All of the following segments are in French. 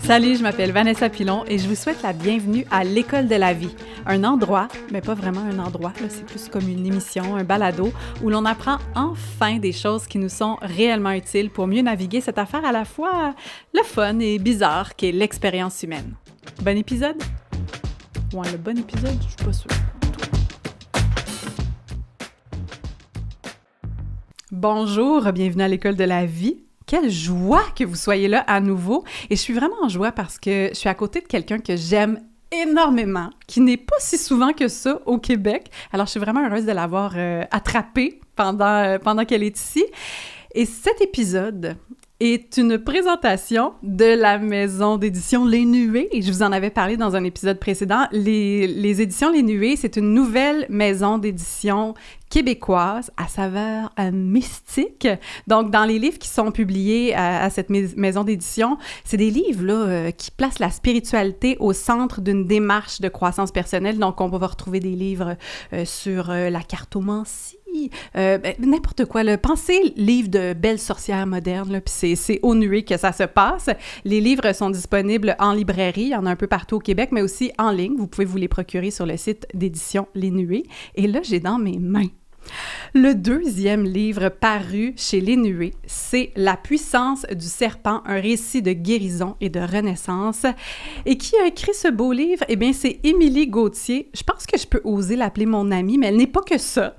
Salut, je m'appelle Vanessa Pilon et je vous souhaite la bienvenue à l'École de la vie. Un endroit, mais pas vraiment un endroit, là, c'est plus comme une émission, un balado, où l'on apprend enfin des choses qui nous sont réellement utiles pour mieux naviguer cette affaire à la fois le fun et bizarre qu'est l'expérience humaine. Bon épisode? Ouais, le bon épisode, je suis pas sûre. Bonjour, bienvenue à l'École de la vie. Quelle joie que vous soyez là à nouveau! Et je suis vraiment en joie parce que je suis à côté de quelqu'un que j'aime énormément, qui n'est pas si souvent que ça au Québec. Alors, je suis vraiment heureuse de l'avoir attrapée pendant qu'elle est ici. Et cet épisode est une présentation de la maison d'édition Les Nuées. Et je vous en avais parlé dans un épisode précédent. Les éditions Les Nuées, c'est une nouvelle maison d'édition québécoise à saveur mystique. Donc, dans les livres qui sont publiés à cette maison d'édition, c'est des livres là, qui placent la spiritualité au centre d'une démarche de croissance personnelle. Donc, on va retrouver des livres sur la cartomancie, n'importe quoi. Là. Pensez livre de belles sorcières modernes, là, puis c'est aux Nuées que ça se passe. Les livres sont disponibles en librairie, il y en a un peu partout au Québec, mais aussi en ligne. Vous pouvez vous les procurer sur le site d'édition Les Nuées. Et là, j'ai dans mes mains le deuxième livre paru chez Les Nuées, c'est La puissance du serpent, un récit de guérison et de renaissance. Et qui a écrit ce beau livre? Eh bien, c'est Émilie Gauthier. Je pense que je peux oser l'appeler mon amie, mais elle n'est pas que ça.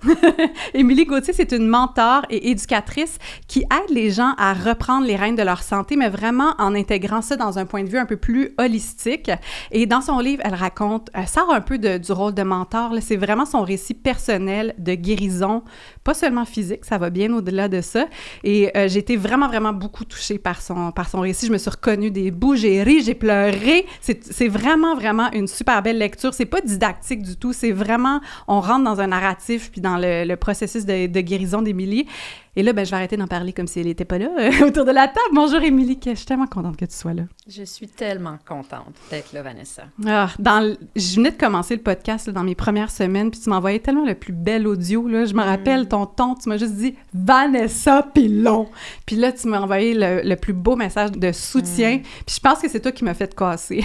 Émilie Gauthier, c'est une mentor et éducatrice qui aide les gens à reprendre les rênes de leur santé, mais vraiment en intégrant ça dans un point de vue un peu plus holistique. Et dans son livre, elle sort un peu du rôle de mentor. Là. C'est vraiment son récit personnel de guérison, pas seulement physique, ça va bien au-delà de ça. Et j'ai été vraiment, vraiment beaucoup touchée par son récit. Je me suis reconnue des bouts, j'ai ri, j'ai pleuré. C'est vraiment, vraiment une super belle lecture. C'est pas didactique du tout, c'est vraiment, on rentre dans un narratif puis dans le processus de guérison d'Émilie. Et là, je vais arrêter d'en parler comme si elle n'était pas là autour de la table. Bonjour Émilie, je suis tellement contente que tu sois là. Je suis tellement contente d'être là, Vanessa. Je venais de commencer le podcast là, dans mes premières semaines, puis tu m'envoyais tellement le plus bel audio. Là. Je me rappelle ton ton, tu m'as juste dit « Vanessa Pilon ». Puis là, tu m'as envoyé le plus beau message de soutien. Puis je pense que c'est toi qui m'as fait casser.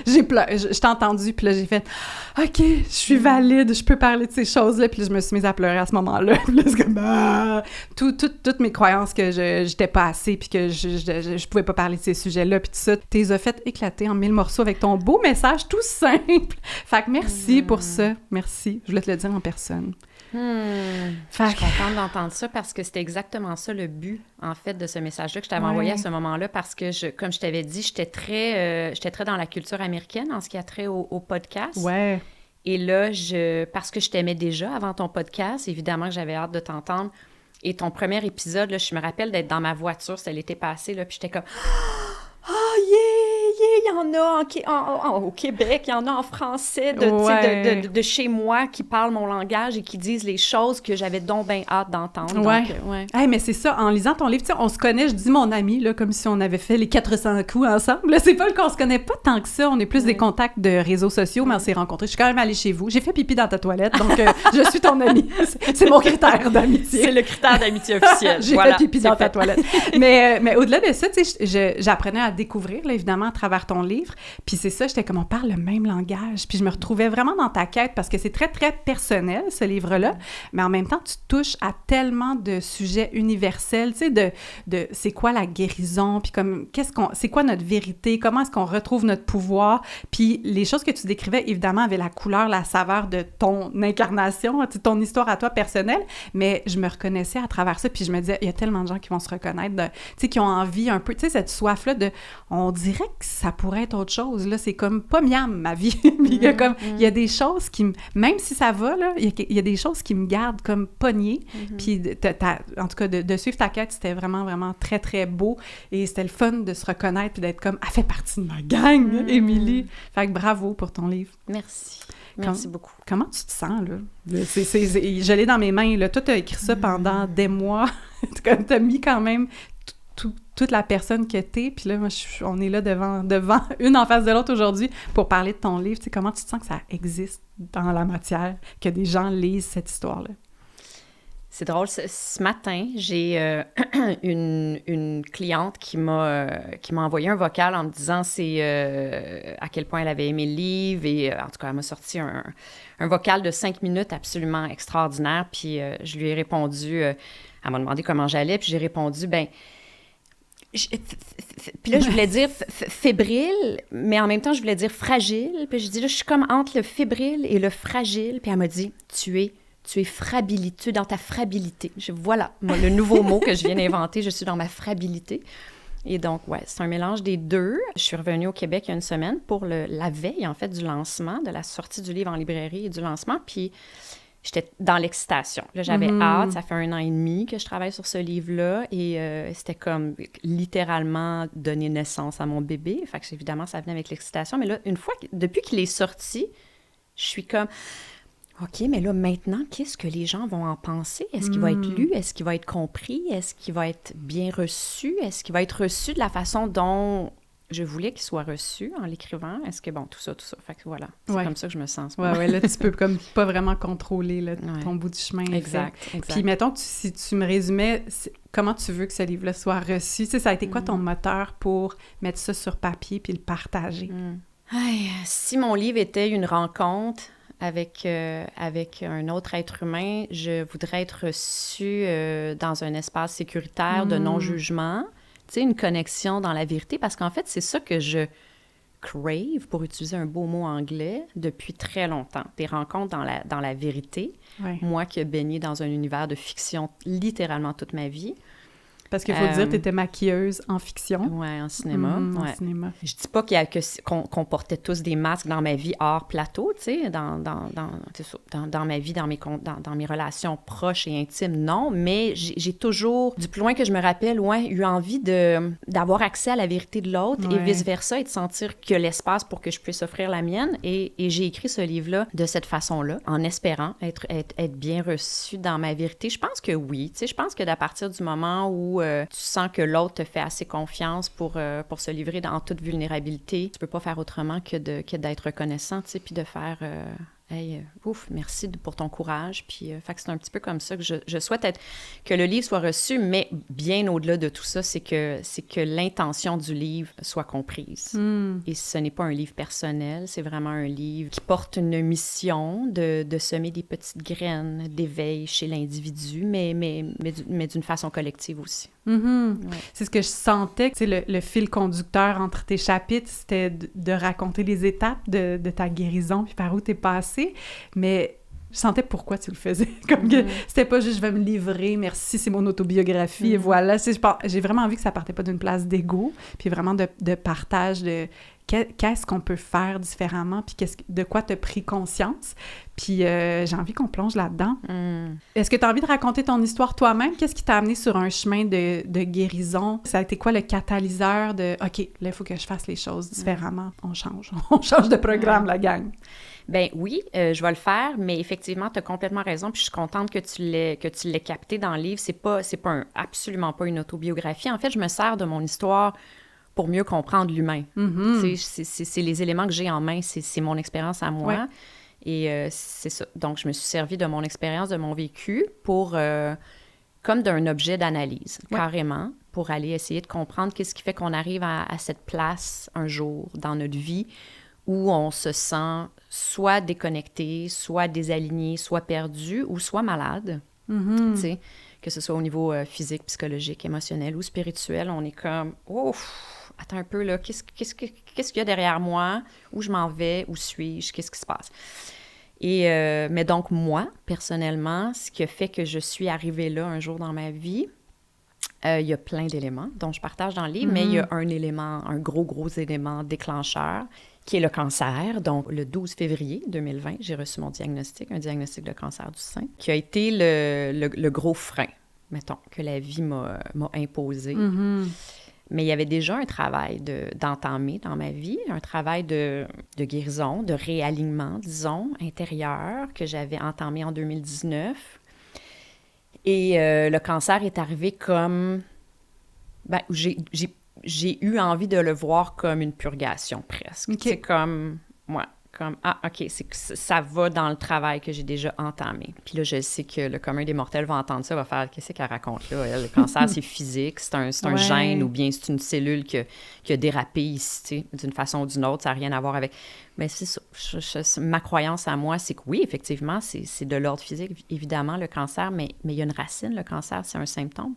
J'ai pleuré, je t'ai entendu, puis là, j'ai fait « OK, je suis valide, je peux parler de ces choses-là ». Puis là, je me suis mise à pleurer à ce moment-là. Puis là, c'est comme toutes mes croyances que j'étais pas assez, puis que je pouvais pas parler de ces sujets-là, puis tout ça, tu les as fait éclater en 1000 morceaux avec ton beau message tout simple. Fait que merci pour ça. Merci. Je voulais te le dire en personne. Je suis contente d'entendre ça parce que c'était exactement ça le but, en fait, de ce message-là que je t'avais envoyé à ce moment-là parce que, comme je t'avais dit, j'étais très dans la culture américaine en ce qui a trait au podcast. Ouais. Et là, parce que je t'aimais déjà avant ton podcast, évidemment que j'avais hâte de t'entendre. Et ton premier épisode, là, je me rappelle d'être dans ma voiture, c'était l'été passé, là, puis j'étais comme « Oh, il y en a au Québec, il y en a en français de chez moi qui parlent mon langage et qui disent les choses que j'avais donc bien hâte d'entendre. » Ouais. Hey, mais c'est ça, en lisant ton livre, on se connaît, je dis mon ami, là, comme si on avait fait les 400 coups ensemble. Là, c'est pas qu'on se connaît pas tant que ça, on est plus des contacts de réseaux sociaux, mais on s'est rencontrés. Je suis quand même allée chez vous. J'ai fait pipi dans ta toilette, donc je suis ton amie. C'est mon critère d'amitié. C'est le critère d'amitié officiel. J'ai fait pipi dans ta toilette. Mais au-delà de ça, tu sais, j'apprenais à découvrir, là, évidemment, à travers ton livre. Puis c'est ça, j'étais comme, on parle le même langage. Puis je me retrouvais vraiment dans ta quête parce que c'est très, très personnel, ce livre-là. Mais en même temps, tu touches à tellement de sujets universels, tu sais, de c'est quoi la guérison, puis comme, c'est quoi notre vérité, comment est-ce qu'on retrouve notre pouvoir. Puis les choses que tu décrivais, évidemment, avaient la couleur, la saveur de ton incarnation, tu sais, ton histoire à toi personnelle. Mais je me reconnaissais à travers ça. Puis je me disais, il y a tellement de gens qui vont se reconnaître, tu sais, qui ont envie un peu, tu sais, cette soif-là de, on dirait que ça pourrait être autre chose, là, c'est comme pas miam, ma vie. il y a des choses qui même si ça va, là, il y a des choses qui me gardent comme pognée, puis en tout cas, de suivre ta quête, c'était vraiment, vraiment très, très beau, et c'était le fun de se reconnaître, puis d'être comme, elle fait partie de ma gang, Émilie. Fait que bravo pour ton livre. Merci. Merci beaucoup. Comment tu te sens, là? Je l'ai dans mes mains, là. Toi, t'as écrit ça pendant des mois. T'as mis quand même toute la personne que t'es, puis là, on est là devant une en face de l'autre aujourd'hui pour parler de ton livre. Tu sais, comment tu te sens que ça existe dans la matière, que des gens lisent cette histoire-là? C'est drôle, ce matin, j'ai une cliente qui m'a envoyé un vocal en me disant à quel point elle avait aimé le livre et en tout cas, elle m'a sorti un vocal de 5 minutes absolument extraordinaire, puis je lui ai répondu, elle m'a demandé comment j'allais, puis j'ai répondu, puis là, je voulais dire fébrile, mais en même temps, je voulais dire fragile, puis j'ai dit, là, je suis comme entre le fébrile et le fragile, puis elle m'a dit, tu es frabilité, tu es dans ta frabilité. Voilà, moi, le nouveau mot que je viens d'inventer, je suis dans ma frabilité. Et donc, ouais, c'est un mélange des deux. Je suis revenue au Québec il y a une semaine pour la veille, en fait, du lancement, de la sortie du livre en librairie et du lancement, puis j'étais dans l'excitation. Là, j'avais hâte, ça fait 1 an et demi que je travaille sur ce livre-là, et c'était comme littéralement donner naissance à mon bébé. Fait que, évidemment, ça venait avec l'excitation, mais là, depuis qu'il est sorti, je suis comme... OK, mais là, maintenant, qu'est-ce que les gens vont en penser? Est-ce qu'il va être lu? Est-ce qu'il va être compris? Est-ce qu'il va être bien reçu? Est-ce qu'il va être reçu de la façon dont je voulais qu'il soit reçu en l'écrivant? Est-ce que, bon, tout ça. Fait que voilà, c'est comme ça que je me sens. Ouais, là, tu peux comme pas vraiment contrôler là, ton bout du chemin. Exact. Puis, mettons, si tu me résumais, comment tu veux que ce livre-là soit reçu? Tu sais, ça a été quoi ton moteur pour mettre ça sur papier puis le partager? Si mon livre était une rencontre avec un autre être humain, je voudrais être reçue dans un espace sécuritaire de non-jugement, tu sais, une connexion dans la vérité, parce qu'en fait, c'est ça que je crave, pour utiliser un beau mot anglais, depuis très longtemps. Des rencontres dans la vérité. Ouais. Moi qui ai baigné dans un univers de fiction littéralement toute ma vie. Parce qu'il faut dire, tu étais maquilleuse en fiction. Oui, en cinéma. En cinéma. Je dis pas qu'on portait tous des masques dans ma vie hors plateau, tu sais, dans ma vie, dans mes relations proches et intimes, non, mais j'ai toujours, du plus loin que je me rappelle, eu envie d'avoir accès à la vérité de l'autre et vice-versa, et de sentir que l'espace pour que je puisse offrir la mienne. Et j'ai écrit ce livre-là de cette façon-là, en espérant être bien reçue dans ma vérité. Je pense que oui, tu sais, je pense que à partir du moment où tu sens que l'autre te fait assez confiance pour se livrer en toute vulnérabilité, tu peux pas faire autrement que d'être reconnaissant, tu sais, puis de faire hey, merci pour ton courage. Puis, fait que c'est un petit peu comme ça que je souhaite que le livre soit reçu, mais bien au-delà de tout ça, c'est que l'intention du livre soit comprise. Et ce n'est pas un livre personnel, c'est vraiment un livre qui porte une mission de semer des petites graines d'éveil chez l'individu, mais d'une façon collective aussi. Ouais. C'est ce que je sentais, tu sais, le fil conducteur entre tes chapitres, c'était de raconter les étapes de ta guérison, puis par où t'es passé, mais je sentais pourquoi tu le faisais, comme que c'était pas juste « je vais me livrer, merci, c'est mon autobiographie, et voilà », j'ai vraiment envie que ça partait pas d'une place d'ego, puis vraiment de partage de qu'est-ce qu'on peut faire différemment, puis de quoi t'as pris conscience. Puis j'ai envie qu'on plonge là-dedans. Est-ce que tu as envie de raconter ton histoire toi-même? Qu'est-ce qui t'a amené sur un chemin de guérison? Ça a été quoi le catalyseur de « OK, là, il faut que je fasse les choses différemment. On change de programme, la gang. » Ben oui, je vais le faire, mais effectivement, tu as complètement raison, puis je suis contente que tu l'aies capté dans le livre. C'est pas absolument pas une autobiographie. En fait, je me sers de mon histoire pour mieux comprendre l'humain. C'est les éléments que j'ai en main, c'est mon expérience à moi. Ouais. Et c'est ça. Donc, je me suis servie de mon expérience, de mon vécu pour, comme d'un objet d'analyse, carrément, pour aller essayer de comprendre qu'est-ce qui fait qu'on arrive à cette place un jour dans notre vie où on se sent soit déconnecté, soit désaligné, soit perdu ou soit malade. Tu sais, que ce soit au niveau physique, psychologique, émotionnel ou spirituel, on est comme « Ouf, attends un peu, là, qu'est-ce qu'il y a derrière moi? Où je m'en vais? Où suis-je? Qu'est-ce qui se passe? » Et mais donc, moi, personnellement, ce qui a fait que je suis arrivée là un jour dans ma vie, il y a plein d'éléments dont je partage dans le livre, mais il y a un élément, un gros élément déclencheur, qui est le cancer. Donc, le 12 février 2020, j'ai reçu mon diagnostic, un diagnostic de cancer du sein, qui a été le gros frein, mettons, que la vie m'a imposé. Mais il y avait déjà un travail d'entamer dans ma vie, un travail de guérison, de réalignement, disons, intérieur, que j'avais entamé en 2019. Et le cancer est arrivé comme... j'ai eu envie de le voir comme une purgation, presque. Okay. C'est comme... Ouais. comme, ah, OK, ça va dans le travail que j'ai déjà entamé. Puis là, je sais que le commun des mortels va entendre ça, va faire, qu'est-ce qu'elle raconte là? Elle, le cancer, c'est physique, c'est un gène ou bien c'est une cellule qui a dérapé ici, tu sais, d'une façon ou d'une autre, ça n'a rien à voir avec... Mais c'est ça, ma croyance à moi, c'est que oui, effectivement, c'est de l'ordre physique, évidemment, le cancer, mais il y a une racine, le cancer, c'est un symptôme.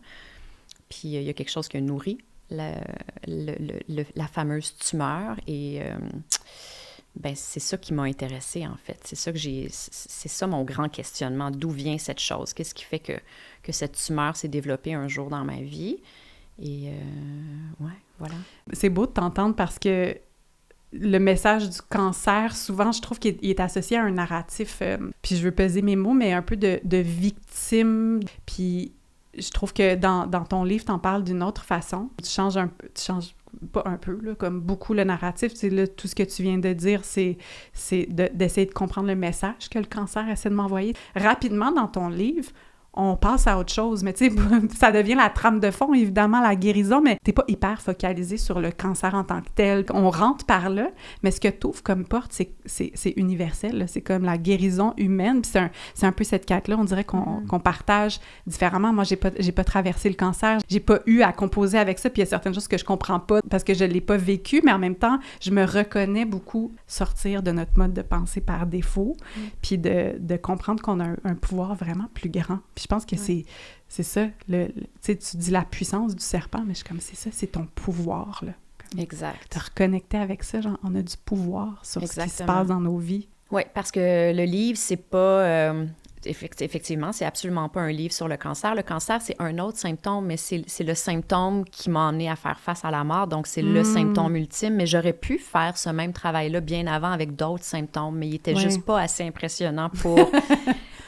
Puis il y a quelque chose qui a nourri la fameuse tumeur et... ben c'est ça qui m'a intéressée, en fait. C'est ça mon grand questionnement. D'où vient cette chose? Qu'est-ce qui fait que cette tumeur s'est développée un jour dans ma vie? Et ouais, voilà. C'est beau de t'entendre parce que le message du cancer, souvent, je trouve qu'il est associé à un narratif, puis je veux peser mes mots, mais un peu de victime. Puis je trouve que dans ton livre, t'en parles d'une autre façon. Tu changes pas un peu, là, comme beaucoup le narratif. Tu sais, là, tout ce que tu viens de dire, c'est d'essayer de comprendre le message que le cancer essaie de m'envoyer. Rapidement, dans ton livre, on passe à autre chose, mais tu sais, ça devient la trame de fond, évidemment, la guérison, mais t'es pas hyper focalisé sur le cancer en tant que tel. On rentre par là, mais ce que t'ouvres comme porte, c'est universel, là. C'est comme la guérison humaine, puis c'est un peu cette quête-là, on dirait qu'on partage différemment. Moi, j'ai pas traversé le cancer, j'ai pas eu à composer avec ça, puis il y a certaines choses que je comprends pas parce que je l'ai pas vécu, mais en même temps, je me reconnais beaucoup sortir de notre mode de pensée par défaut, puis de comprendre qu'on a un pouvoir vraiment plus grand. Puis je pense que c'est ça, tu sais, tu dis la puissance du serpent, mais je suis comme, c'est ça, c'est ton pouvoir, là. Comme, exact. Te reconnecter avec ça, genre, on a du pouvoir sur ce qui se passe dans nos vies. Oui, parce que le livre, c'est pas... effectivement, c'est absolument pas un livre sur le cancer. Le cancer, c'est un autre symptôme, mais c'est le symptôme qui m'a amené à faire face à la mort, donc c'est le symptôme ultime. Mais j'aurais pu faire ce même travail-là bien avant avec d'autres symptômes, mais il était juste pas assez impressionnant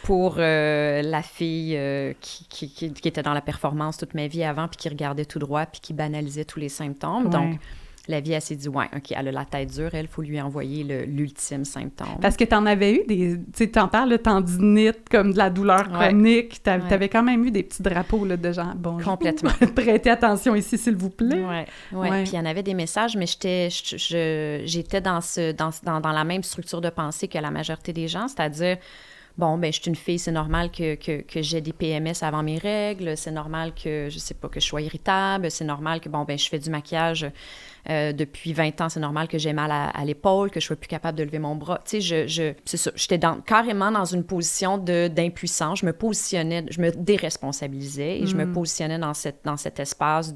pour la fille qui était dans la performance toute ma vie avant, puis qui regardait tout droit, puis qui banalisait tous les symptômes. Ouais. Donc, la vie, elle s'est dit, ouais, OK, elle a la tête dure, il faut lui envoyer l'ultime symptôme. Parce que t'en avais eu des... Tu sais, t'en parles, là, tendinite, comme de la douleur chronique. T'avais quand même eu des petits drapeaux, là, de gens... Bon, complètement. Prêtez attention ici, s'il vous plaît. Oui. Puis il y en avait des messages, mais j'étais dans la même structure de pensée que la majorité des gens, c'est-à-dire... Bon, ben je suis une fille, c'est normal que j'ai des PMS avant mes règles, c'est normal que, je sais pas, que je sois irritable, c'est normal que, bon, ben je fais du maquillage depuis 20 ans, c'est normal que j'ai mal à l'épaule, que je sois plus capable de lever mon bras. Tu sais, c'est ça, j'étais carrément dans une position d'impuissance, je me déresponsabilisais et je me positionnais dans cet espace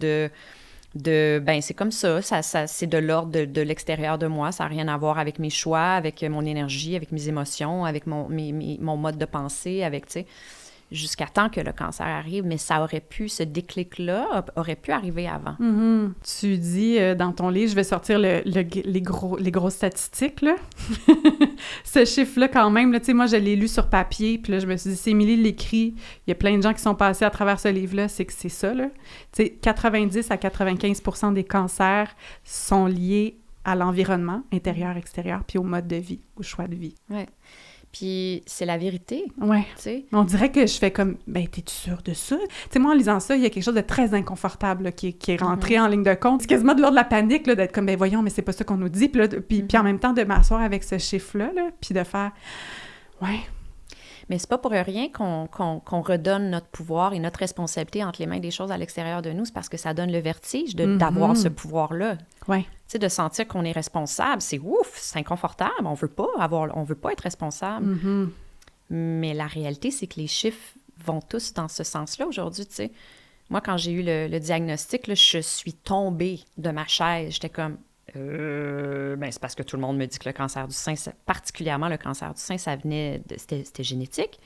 ben c'est comme ça c'est de l'ordre de l'extérieur de moi, ça n'a rien à voir avec mes choix, avec mon énergie, avec mes émotions, avec mon mode de pensée, avec, tu sais, jusqu'à temps que le cancer arrive, mais ce déclic-là aurait pu arriver avant. Mm-hmm. Tu dis dans ton livre, je vais sortir les grosses statistiques, là. Ce chiffre-là, quand même, tu sais, moi, je l'ai lu sur papier, puis là, je me suis dit, c'est Émilie l'écrit, il y a plein de gens qui sont passés à travers ce livre-là, c'est que c'est ça, là. Tu sais, 90 à 95% des cancers sont liés à l'environnement, intérieur, extérieur, puis au mode de vie, au choix de vie. Ouais. Puis c'est la vérité. Ouais. Tu sais. On dirait que je fais comme, ben, t'es-tu sûre de ça? Tu sais, moi, en lisant ça, il y a quelque chose de très inconfortable là, qui est rentré en ligne de compte. C'est quasiment de l'ordre de la panique, là, d'être comme, ben voyons, mais c'est pas ça qu'on nous dit. Puis en même temps, de m'asseoir avec ce chiffre-là, là, puis de faire, ouais. Mais c'est pas pour rien qu'on redonne notre pouvoir et notre responsabilité entre les mains des choses à l'extérieur de nous. C'est parce que ça donne le vertige d'avoir ce pouvoir-là. Ouais. Tu sais, de sentir qu'on est responsable, c'est ouf, c'est inconfortable. On veut pas être responsable. Mm-hmm. Mais la réalité, c'est que les chiffres vont tous dans ce sens-là aujourd'hui, tu sais. Moi, quand j'ai eu le diagnostic, là, je suis tombée de ma chaise. J'étais comme... ben c'est parce que tout le monde me dit que le cancer du sein, particulièrement le cancer du sein, c'était génétique.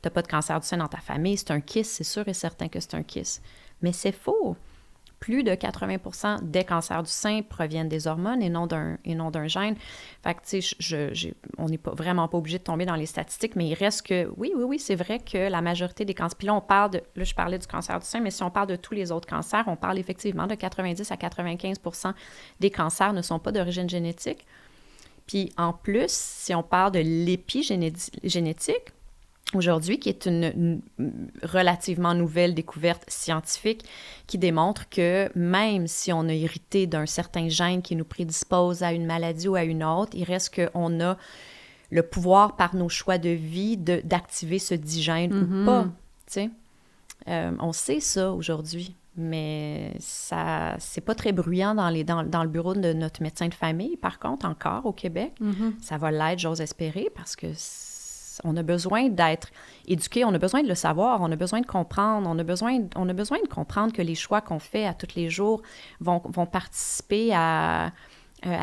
T'as pas de cancer du sein dans ta famille, c'est un kiss, c'est sûr et certain que c'est un kiss. Mais c'est faux. Plus de 80% des cancers du sein proviennent des hormones et non d'un gène. Fait que, tu sais, on n'est vraiment pas obligé de tomber dans les statistiques, mais il reste que, oui, c'est vrai que la majorité des cancers... Puis là, je parlais du cancer du sein, mais si on parle de tous les autres cancers, on parle effectivement de 90 à 95% des cancers ne sont pas d'origine génétique. Puis en plus, si on parle de l'épigénétique, aujourd'hui, qui est une relativement nouvelle découverte scientifique qui démontre que même si on a hérité d'un certain gène qui nous prédispose à une maladie ou à une autre, il reste qu'on a le pouvoir par nos choix de vie d'activer ce dit gène ou pas, tu sais. On sait ça aujourd'hui, mais ça c'est pas très bruyant dans le bureau de notre médecin de famille, par contre, encore au Québec. Ça va l'être, j'ose espérer, parce que on a besoin d'être éduqué, on a besoin de le savoir, on a besoin de comprendre, on a besoin de comprendre que les choix qu'on fait à tous les jours vont participer à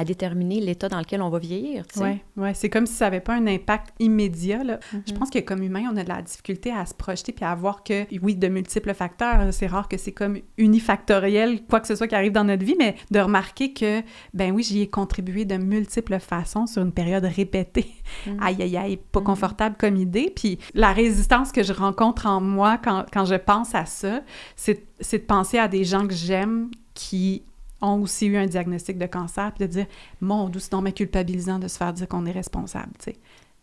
déterminer l'état dans lequel on va vieillir. Oui, c'est comme si ça n'avait pas un impact immédiat. Là. Je pense que comme humain, on a de la difficulté à se projeter puis à voir que, oui, de multiples facteurs, c'est rare que c'est comme unifactoriel, quoi que ce soit qui arrive dans notre vie, mais de remarquer que, ben oui, j'y ai contribué de multiples façons sur une période répétée. Aïe, aïe, aïe, pas confortable comme idée. Puis la résistance que je rencontre en moi quand je pense à ça, c'est de penser à des gens que j'aime qui ont aussi eu un diagnostic de cancer, puis de dire « Mon Dieu, c'est donc culpabilisant de se faire dire qu'on est responsable, tu sais. »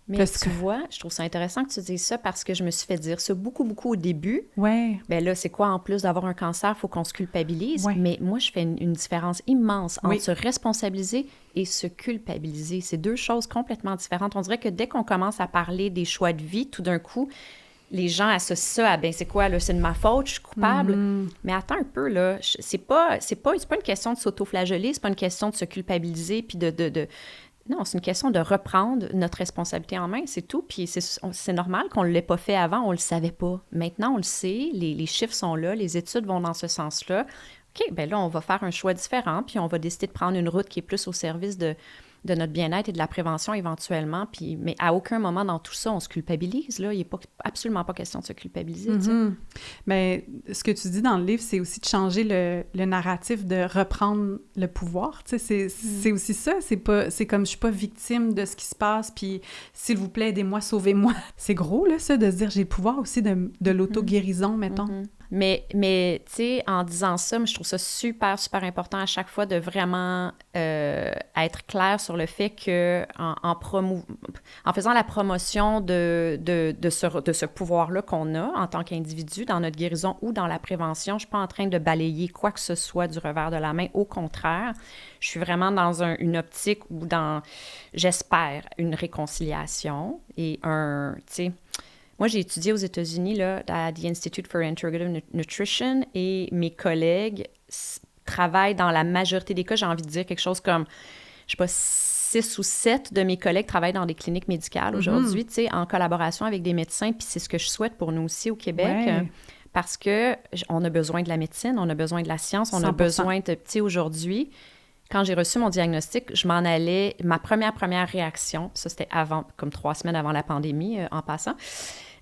Mais tu vois, je trouve ça intéressant que tu dises ça parce que je me suis fait dire ça beaucoup au début. Ouais. Ben là, c'est quoi, en plus d'avoir un cancer, il faut qu'on se culpabilise. Ouais. Mais moi, je fais une différence immense entre se responsabiliser et se culpabiliser. C'est deux choses complètement différentes. On dirait que dès qu'on commence à parler des choix de vie, tout d'un coup, les gens associent ça à, ben c'est quoi, là, c'est de ma faute, je suis coupable. Mais attends un peu, là, c'est pas une question de s'auto-flageller, c'est pas une question de se culpabiliser, puis non, c'est une question de reprendre notre responsabilité en main, c'est tout. Puis c'est normal qu'on ne l'ait pas fait avant, on le savait pas. Maintenant, on le sait, les chiffres sont là, les études vont dans ce sens-là. OK, bien là, on va faire un choix différent, puis on va décider de prendre une route qui est plus au service de notre bien-être et de la prévention éventuellement. Mais à aucun moment dans tout ça, on se culpabilise. Là. Il n'est absolument pas question de se culpabiliser. Mais ce que tu dis dans le livre, c'est aussi de changer le narratif, de reprendre le pouvoir. C'est aussi ça. C'est comme je ne suis pas victime de ce qui se passe, puis s'il vous plaît, aidez-moi, sauvez-moi. C'est gros, là, ça, de se dire j'ai le pouvoir aussi de l'auto-guérison, mettons. Mais tu sais, en disant ça, je trouve ça super important à chaque fois de vraiment être clair sur le fait que en faisant la promotion de ce pouvoir-là qu'on a en tant qu'individu dans notre guérison ou dans la prévention, je ne suis pas en train de balayer quoi que ce soit du revers de la main. Au contraire, je suis vraiment dans une optique où j'espère, une réconciliation et tu sais, moi, j'ai étudié aux États-Unis là, à The Institute for Integrative Nutrition et mes collègues travaillent dans la majorité des cas, j'ai envie de dire quelque chose comme, je sais pas, 6 ou 7 de mes collègues travaillent dans des cliniques médicales aujourd'hui, tu sais, en collaboration avec des médecins, puis c'est ce que je souhaite pour nous aussi au Québec, parce qu'on a besoin de la médecine, on a besoin de la science, on 100%. A besoin de, tu sais, aujourd'hui, quand j'ai reçu mon diagnostic, je m'en allais, ma première réaction, ça c'était comme 3 semaines avant la pandémie, en passant,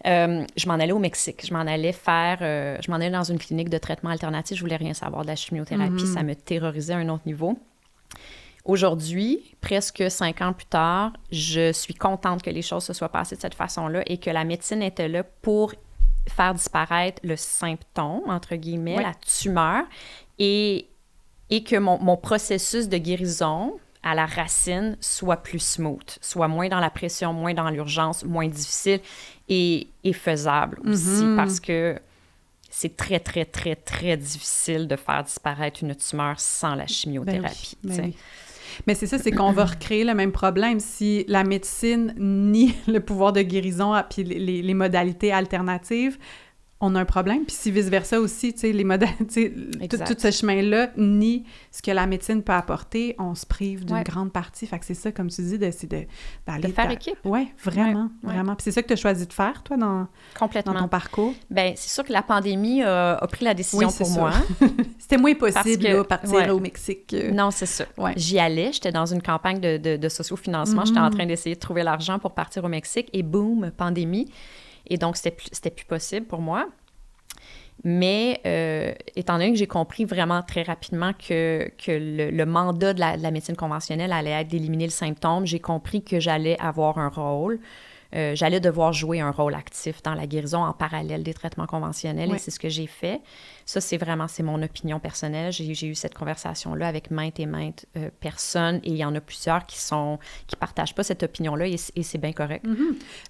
je m'en allais au Mexique. Je m'en allais dans une clinique de traitement alternatif. Je voulais rien savoir de la chimiothérapie. Ça me terrorisait à un autre niveau. Aujourd'hui, presque 5 ans plus tard, je suis contente que les choses se soient passées de cette façon-là et que la médecine était là pour faire disparaître le symptôme, entre guillemets, la tumeur, et que mon processus de guérison à la racine soit plus smooth, soit moins dans la pression, moins dans l'urgence, moins difficile et faisable aussi, parce que c'est très, très, très, très difficile de faire disparaître une tumeur sans la chimiothérapie. Mais c'est ça, c'est qu'on va recréer le même problème si la médecine nie le pouvoir de guérison puis les modalités alternatives. On a un problème, puis si vice-versa aussi, tu sais, les modalités, tout ce chemin-là nie ce que la médecine peut apporter, on se prive d'une grande partie. Fait que c'est ça, comme tu dis, d'aller... De faire équipe. Oui, vraiment, vraiment. Puis c'est ça que tu as choisi de faire, toi, dans ton parcours? Bien, c'est sûr que la pandémie a pris la décision pour moi. C'était moins possible, de partir au Mexique. Non, c'est ça. Ouais. J'y allais, j'étais dans une campagne de sociofinancement, j'étais en train d'essayer de trouver l'argent pour partir au Mexique, et boum, pandémie. Et donc, c'était plus possible pour moi. Mais étant donné que j'ai compris vraiment très rapidement que le mandat de la médecine conventionnelle allait être d'éliminer le symptôme, j'ai compris que j'allais avoir un rôle. J'allais devoir jouer un rôle actif dans la guérison en parallèle des traitements conventionnels, et c'est ce que j'ai fait. Ça, c'est mon opinion personnelle. J'ai eu cette conversation-là avec maintes personnes, et il y en a plusieurs qui partagent pas cette opinion-là, et c'est bien correct.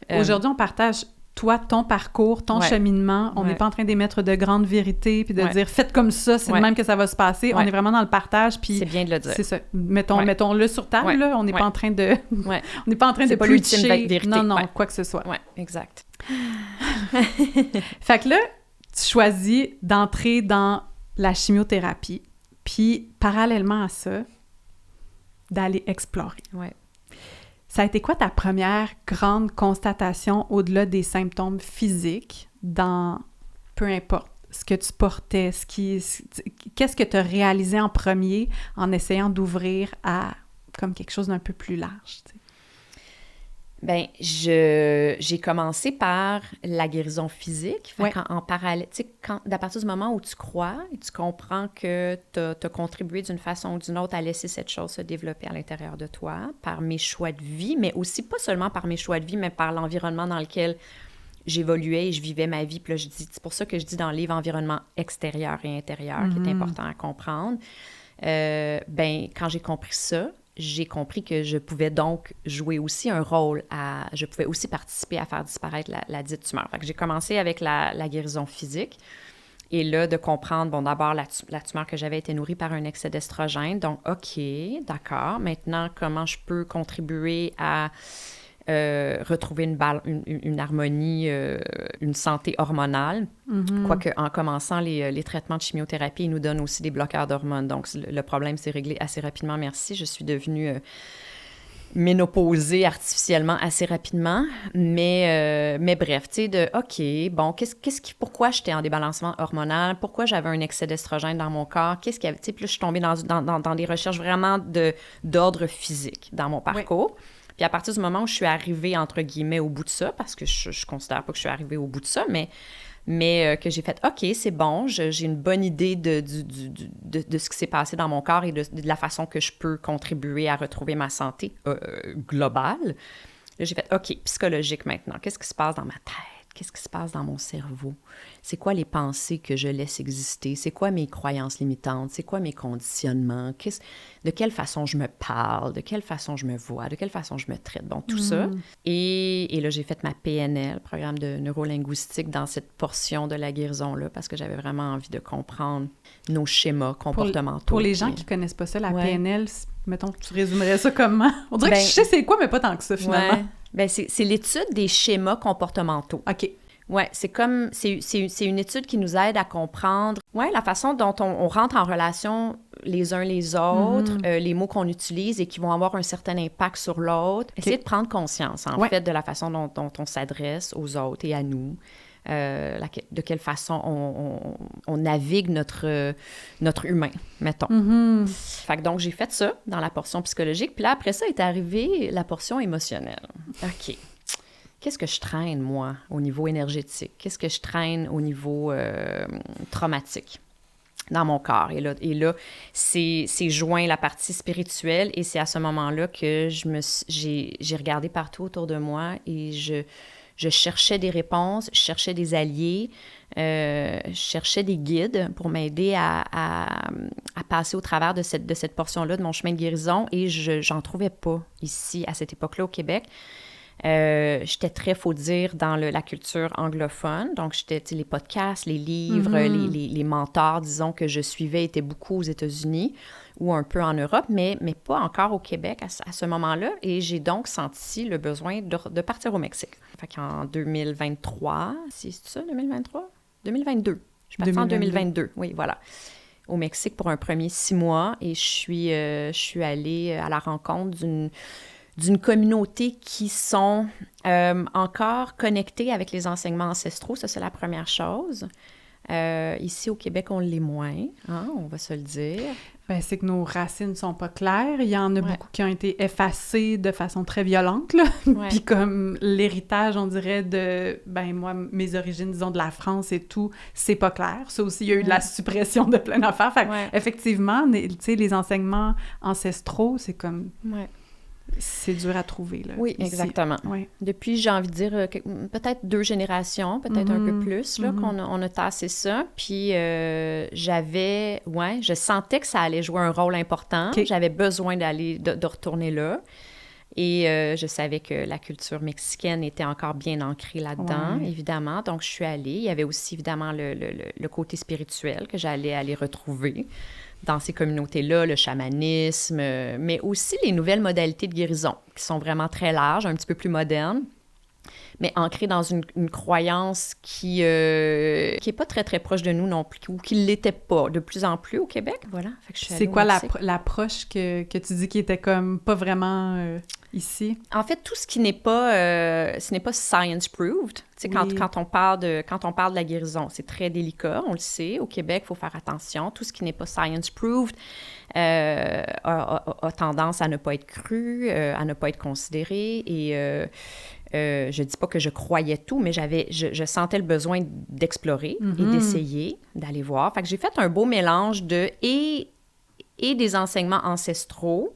Aujourd'hui, on partage toi, ton parcours, ton cheminement. On n'est pas en train d'émettre de grandes vérités puis de dire « faites comme ça, c'est de même que ça va se passer ». On est vraiment dans le partage. Puis c'est bien de le dire. C'est ça. Mettons-le sur table, là. On n'est pas en train de... on n'est pas en train de pas l'ultime vérité. Non, quoi que ce soit. Oui, exact. Fait que là, tu choisis d'entrer dans la chimiothérapie, puis parallèlement à ça, d'aller explorer. Ouais. Ça a été quoi ta première grande constatation au-delà des symptômes physiques dans, peu importe, ce que tu portais, qu'est-ce que tu as réalisé en premier en essayant d'ouvrir à comme quelque chose d'un peu plus large, tu sais? Bien, j'ai commencé par la guérison physique. Fait en parallèle, tu sais, à partir du moment où tu crois et tu comprends que tu as contribué d'une façon ou d'une autre à laisser cette chose se développer à l'intérieur de toi, par mes choix de vie, mais aussi pas seulement par mes choix de vie, mais par l'environnement dans lequel j'évoluais et je vivais ma vie. Puis là, c'est pour ça que je dis dans le livre environnement extérieur et intérieur, qui est important à comprendre. Ben, quand j'ai compris ça, j'ai compris que je pouvais donc jouer aussi un rôle je pouvais aussi participer à faire disparaître la dite tumeur. Fait que j'ai commencé avec la guérison physique. Et là, de comprendre, bon, d'abord, la tumeur que j'avais été nourrie par un excès d'estrogène. Donc, OK, d'accord. Maintenant, comment je peux contribuer à retrouver une harmonie, une santé hormonale. Quoique, en commençant les traitements de chimiothérapie, ils nous donnent aussi des bloqueurs d'hormones. Donc, le problème s'est réglé assez rapidement, merci. Je suis devenue ménopausée artificiellement assez rapidement. Mais bref, tu sais, OK, bon, pourquoi j'étais en débalancement hormonal? Pourquoi j'avais un excès d'estrogène dans mon corps? Qu'est-ce qu'il y avait? Tu sais, puis là, je suis tombée dans des recherches vraiment d'ordre physique dans mon parcours. Oui. Puis à partir du moment où je suis arrivée, entre guillemets, au bout de ça, parce que je considère pas que je suis arrivée au bout de ça, mais que j'ai fait « OK, c'est bon, j'ai une bonne idée de ce qui s'est passé dans mon corps et de la façon que je peux contribuer à retrouver ma santé globale. » Là, j'ai fait « OK, psychologique maintenant, qu'est-ce qui se passe dans ma tête? Qu'est-ce qui se passe dans mon cerveau? C'est quoi les pensées que je laisse exister? C'est quoi mes croyances limitantes? C'est quoi mes conditionnements? De quelle façon je me parle? De quelle façon je me vois? De quelle façon je me traite? Bon, tout ça. Et là, j'ai fait ma PNL, programme de neurolinguistique, dans cette portion de la guérison-là, parce que j'avais vraiment envie de comprendre nos schémas comportementaux. Pour les gens qui ne connaissent pas ça, la PNL, mettons, tu résumerais ça comment? On dirait que je sais c'est quoi, mais pas tant que ça, finalement. Ouais. Bien, c'est l'étude des schémas comportementaux. OK. Oui, c'est une étude qui nous aide à comprendre la façon dont on rentre en relation les uns les autres, les mots qu'on utilise et qui vont avoir un certain impact sur l'autre. Okay. Essayer de prendre conscience, en fait, de la façon dont on s'adresse aux autres et à nous. De quelle façon on navigue notre humain, mettons. Fait que donc, j'ai fait ça dans la portion psychologique. Puis là, après ça, est arrivée la portion émotionnelle. OK. Qu'est-ce que je traîne, moi, au niveau énergétique? Qu'est-ce que je traîne au niveau traumatique dans mon corps? Et là, c'est joint la partie spirituelle et c'est à ce moment-là que j'ai regardé partout autour de moi et je cherchais des réponses, je cherchais des alliés, je cherchais des guides pour m'aider à passer au travers de cette portion-là de mon chemin de guérison et j'en trouvais pas ici, à cette époque-là, au Québec. J'étais très, faut dire, dans la culture anglophone. Donc, j'étais, les podcasts, les livres, les mentors, disons, que je suivais étaient beaucoup aux États-Unis ou un peu en Europe, mais pas encore au Québec à ce moment-là. Et j'ai donc senti le besoin de partir au Mexique. Fait qu'en 2023, c'est ça, 2023? 2022. Je suis partie en 2022, oui, voilà. Au Mexique pour un premier 6 mois et je suis allée à la rencontre d'une communauté qui sont encore connectés avec les enseignements ancestraux. Ça, c'est la première chose. Ici, au Québec, on l'est moins, hein, on va se le dire. Bien, c'est que nos racines ne sont pas claires. Il y en a beaucoup qui ont été effacées de façon très violente, là. Puis comme l'héritage, on dirait, moi, mes origines, disons, de la France et tout, c'est pas clair. Ça aussi, il y a eu de la suppression de plein d'affaires. Fait effectivement, tu sais, les enseignements ancestraux, c'est comme... C'est dur à trouver, là. Oui, ici. Exactement. Ouais. Depuis, j'ai envie de dire, peut-être 2 générations, peut-être un peu plus, là, qu'on a tassé ça. Puis, je sentais que ça allait jouer un rôle important. Okay. J'avais besoin de retourner là. Et je savais que la culture mexicaine était encore bien ancrée là-dedans, évidemment. Donc, je suis allée. Il y avait aussi, évidemment, le côté spirituel que j'allais aller retrouver dans ces communautés-là, le chamanisme, mais aussi les nouvelles modalités de guérison, qui sont vraiment très larges, un petit peu plus modernes, mais ancrée dans une croyance qui est pas très, très proche de nous non plus, ou qui ne l'était pas de plus en plus au Québec. Voilà. Fait que je suis allée C'est quoi au Mexique. l'approche que tu dis qui était comme pas vraiment ici? En fait, tout ce n'est pas science-proved. Tu sais, quand on parle de la guérison, c'est très délicat, on le sait. Au Québec, il faut faire attention. Tout ce qui n'est pas science-proved a tendance à ne pas être cru, à ne pas être considéré. Et je dis pas que je croyais tout, mais je sentais le besoin d'explorer et d'essayer, d'aller voir. Fait que j'ai fait un beau mélange et des enseignements ancestraux,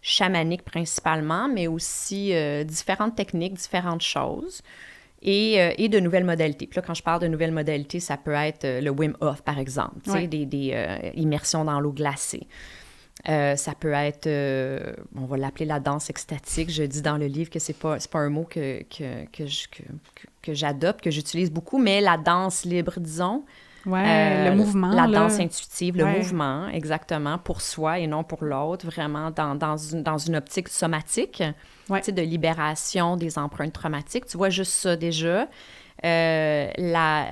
chamaniques principalement, mais aussi différentes techniques, différentes choses, et de nouvelles modalités. Puis là, quand je parle de nouvelles modalités, ça peut être le Wim Hof, par exemple, tu sais, des immersions dans l'eau glacée. Ça peut être, on va l'appeler la danse extatique. Je dis dans le livre que c'est pas un mot que j'adopte, que j'utilise beaucoup, mais la danse libre, disons. Le mouvement. La danse intuitive, le mouvement, exactement, pour soi et non pour l'autre, vraiment dans une optique somatique, tu sais, de libération des empreintes traumatiques. Tu vois juste ça déjà.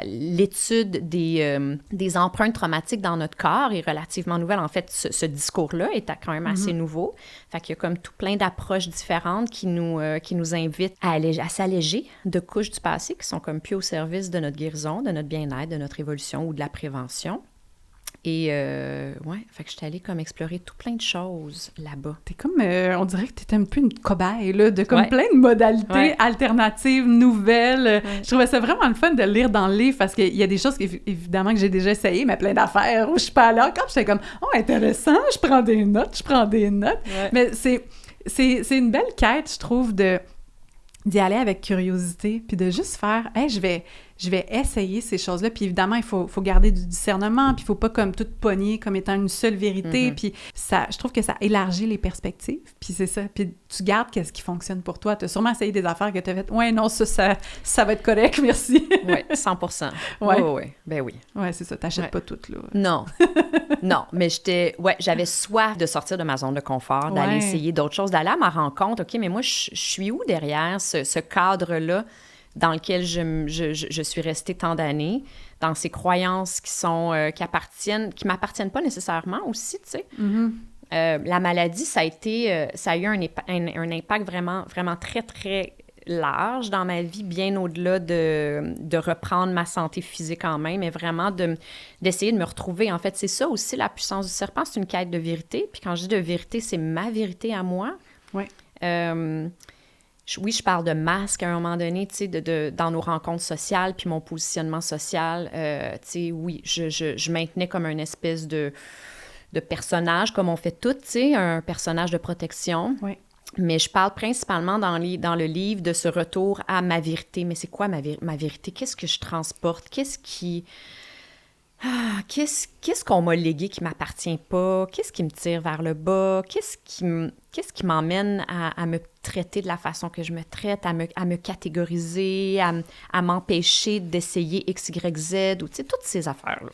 L'étude des empreintes traumatiques dans notre corps est relativement nouvelle. En fait, ce discours-là est quand même assez nouveau. Fait qu'il y a comme tout plein d'approches différentes qui nous invitent à s'alléger de couches du passé qui sont comme plus au service de notre guérison, de notre bien-être, de notre évolution ou de la prévention. Et fait que je suis allée comme explorer tout plein de choses là-bas. T'es comme, on dirait que t'étais un peu une cobaye, là, de comme plein de modalités alternatives, nouvelles. Je trouvais ça vraiment le fun de lire dans le livre parce qu'il y a des choses, évidemment, que j'ai déjà essayées, mais plein d'affaires où je suis pas allée encore. J'étais comme, oh, intéressant, je prends des notes. Ouais. Mais c'est une belle quête, je trouve, d'y aller avec curiosité, puis de juste faire, hey, je vais essayer ces choses-là, puis évidemment, il faut garder du discernement, puis il faut pas comme tout pogner comme étant une seule vérité, puis ça, je trouve que ça élargit les perspectives, puis c'est ça, puis tu gardes qu'est-ce qui fonctionne pour toi. Tu as sûrement essayé des affaires que tu as faites, ouais, non, ça va être correct, merci. Oui, 100%. Oui. Ben oui. Ouais, c'est ça, t'achètes pas toutes, là. Non. Non, mais j'avais soif de sortir de ma zone de confort, d'aller essayer d'autres choses, d'aller à ma rencontre. OK, mais moi, je suis où derrière ce cadre-là dans lequel je suis restée tant d'années, dans ces croyances qui m'appartiennent pas nécessairement aussi, tu sais. La maladie, ça a eu un impact vraiment, vraiment très, très large dans ma vie, bien au-delà de reprendre ma santé physique en main, mais vraiment d'essayer de me retrouver. En fait, c'est ça aussi, la puissance du serpent, c'est une quête de vérité. Puis quand je dis de vérité, c'est ma vérité à moi. Oui. Oui, je parle de masque à un moment donné, tu sais, dans nos rencontres sociales, puis mon positionnement social. Tu sais, oui, je maintenais comme une espèce de personnage, comme on fait tout, tu sais, un personnage de protection. Oui. Mais je parle principalement dans le livre de ce retour à ma vérité. Mais c'est quoi ma vérité? Qu'est-ce que je transporte? Qu'est-ce qu'on m'a légué qui m'appartient pas? Qu'est-ce qui me tire vers le bas? Qu'est-ce qui m'emmène à me traiter de la façon que je me traite, à me catégoriser, à m'empêcher d'essayer X, Y, Z, ou tu sais, toutes ces affaires-là.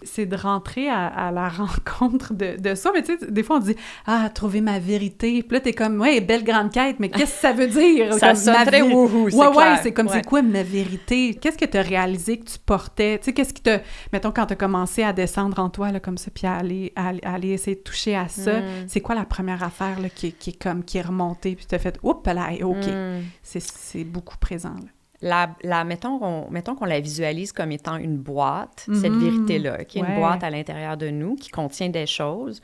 C'est de rentrer à la rencontre de soi. Mais tu sais, des fois, on dit « Ah, trouver ma vérité ». Puis là, t'es comme « Ouais, belle grande quête, mais qu'est-ce que ça veut dire? » Ça sonne très wouhou, c'est clair. Ouais, c'est comme « C'est quoi ma vérité? » Qu'est-ce que t'as réalisé que tu portais? Tu sais, qu'est-ce qui t'a... Mettons, quand t'as commencé à descendre en toi, là, comme ça, puis à aller essayer de toucher à ça, c'est quoi la première affaire, là, qui est remontée, puis t'as fait « Oups, là, OK. C'est beaucoup présent, là. Mettons qu'on la visualise comme étant une boîte, cette vérité-là, une boîte à l'intérieur de nous qui contient des choses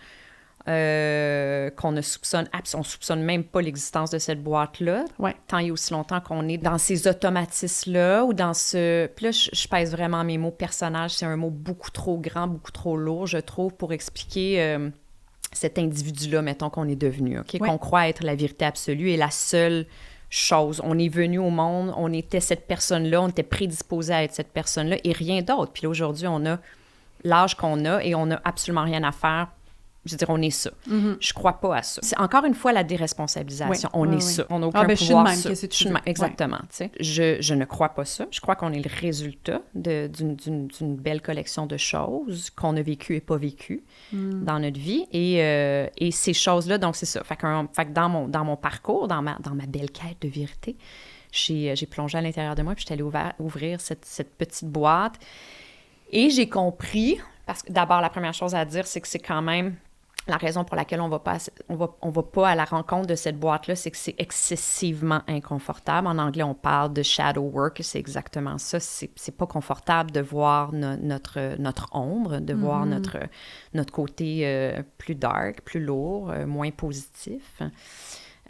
qu'on ne soupçonne, on soupçonne même pas l'existence de cette boîte-là, tant et aussi longtemps qu'on est dans ces automatismes-là ou dans ce... Puis là, je pèse vraiment mes mots. Personnage, c'est un mot beaucoup trop grand, beaucoup trop lourd, je trouve, pour expliquer cet individu-là, mettons, qu'on est devenu, qu'on croit être la vérité absolue et la seule chose. On est venu au monde, on était cette personne-là, on était prédisposé à être cette personne-là et rien d'autre. Puis là, aujourd'hui, on a l'âge qu'on a et on n'a absolument rien à faire Je veux dire, on est ça. Mm-hmm. Je crois pas à ça. C'est encore une fois la déresponsabilisation. On est ça. On n'a aucun je suis de pouvoir même, sur... qu'est-ce que tu veux? Exactement. Tu sais. Je ne crois pas ça. Je crois qu'on est le résultat d'une belle collection de choses qu'on a vécues et pas vécues dans notre vie. Et ces choses-là, donc c'est ça. Fait que dans mon parcours, dans ma belle quête de vérité, j'ai plongé à l'intérieur de moi, puis j'étais allée ouvrir cette petite boîte. Et j'ai compris, parce que d'abord, la première chose à dire, c'est que c'est quand même la raison pour laquelle on va pas à la rencontre de cette boîte-là, c'est que c'est excessivement inconfortable. En anglais, on parle de shadow work, c'est exactement ça. C'est pas confortable de voir notre ombre, de voir notre côté plus dark, plus lourd, moins positif.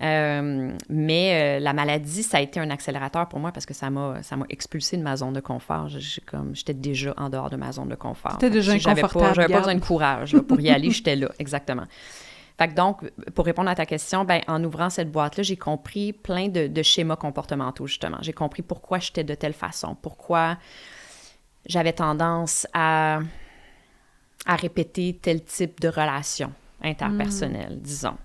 Mais la maladie, ça a été un accélérateur pour moi parce que ça m'a expulsé de ma zone de confort. J'étais déjà en dehors de ma zone de confort. C'était déjà inconfortable. J'avais pas besoin de courage là, pour y aller, j'étais là, exactement. Fait que donc, pour répondre à ta question, ben, en ouvrant cette boîte-là, j'ai compris plein de schémas comportementaux, justement. J'ai compris pourquoi j'étais de telle façon, pourquoi j'avais tendance à répéter tel type de relation interpersonnelle, disons.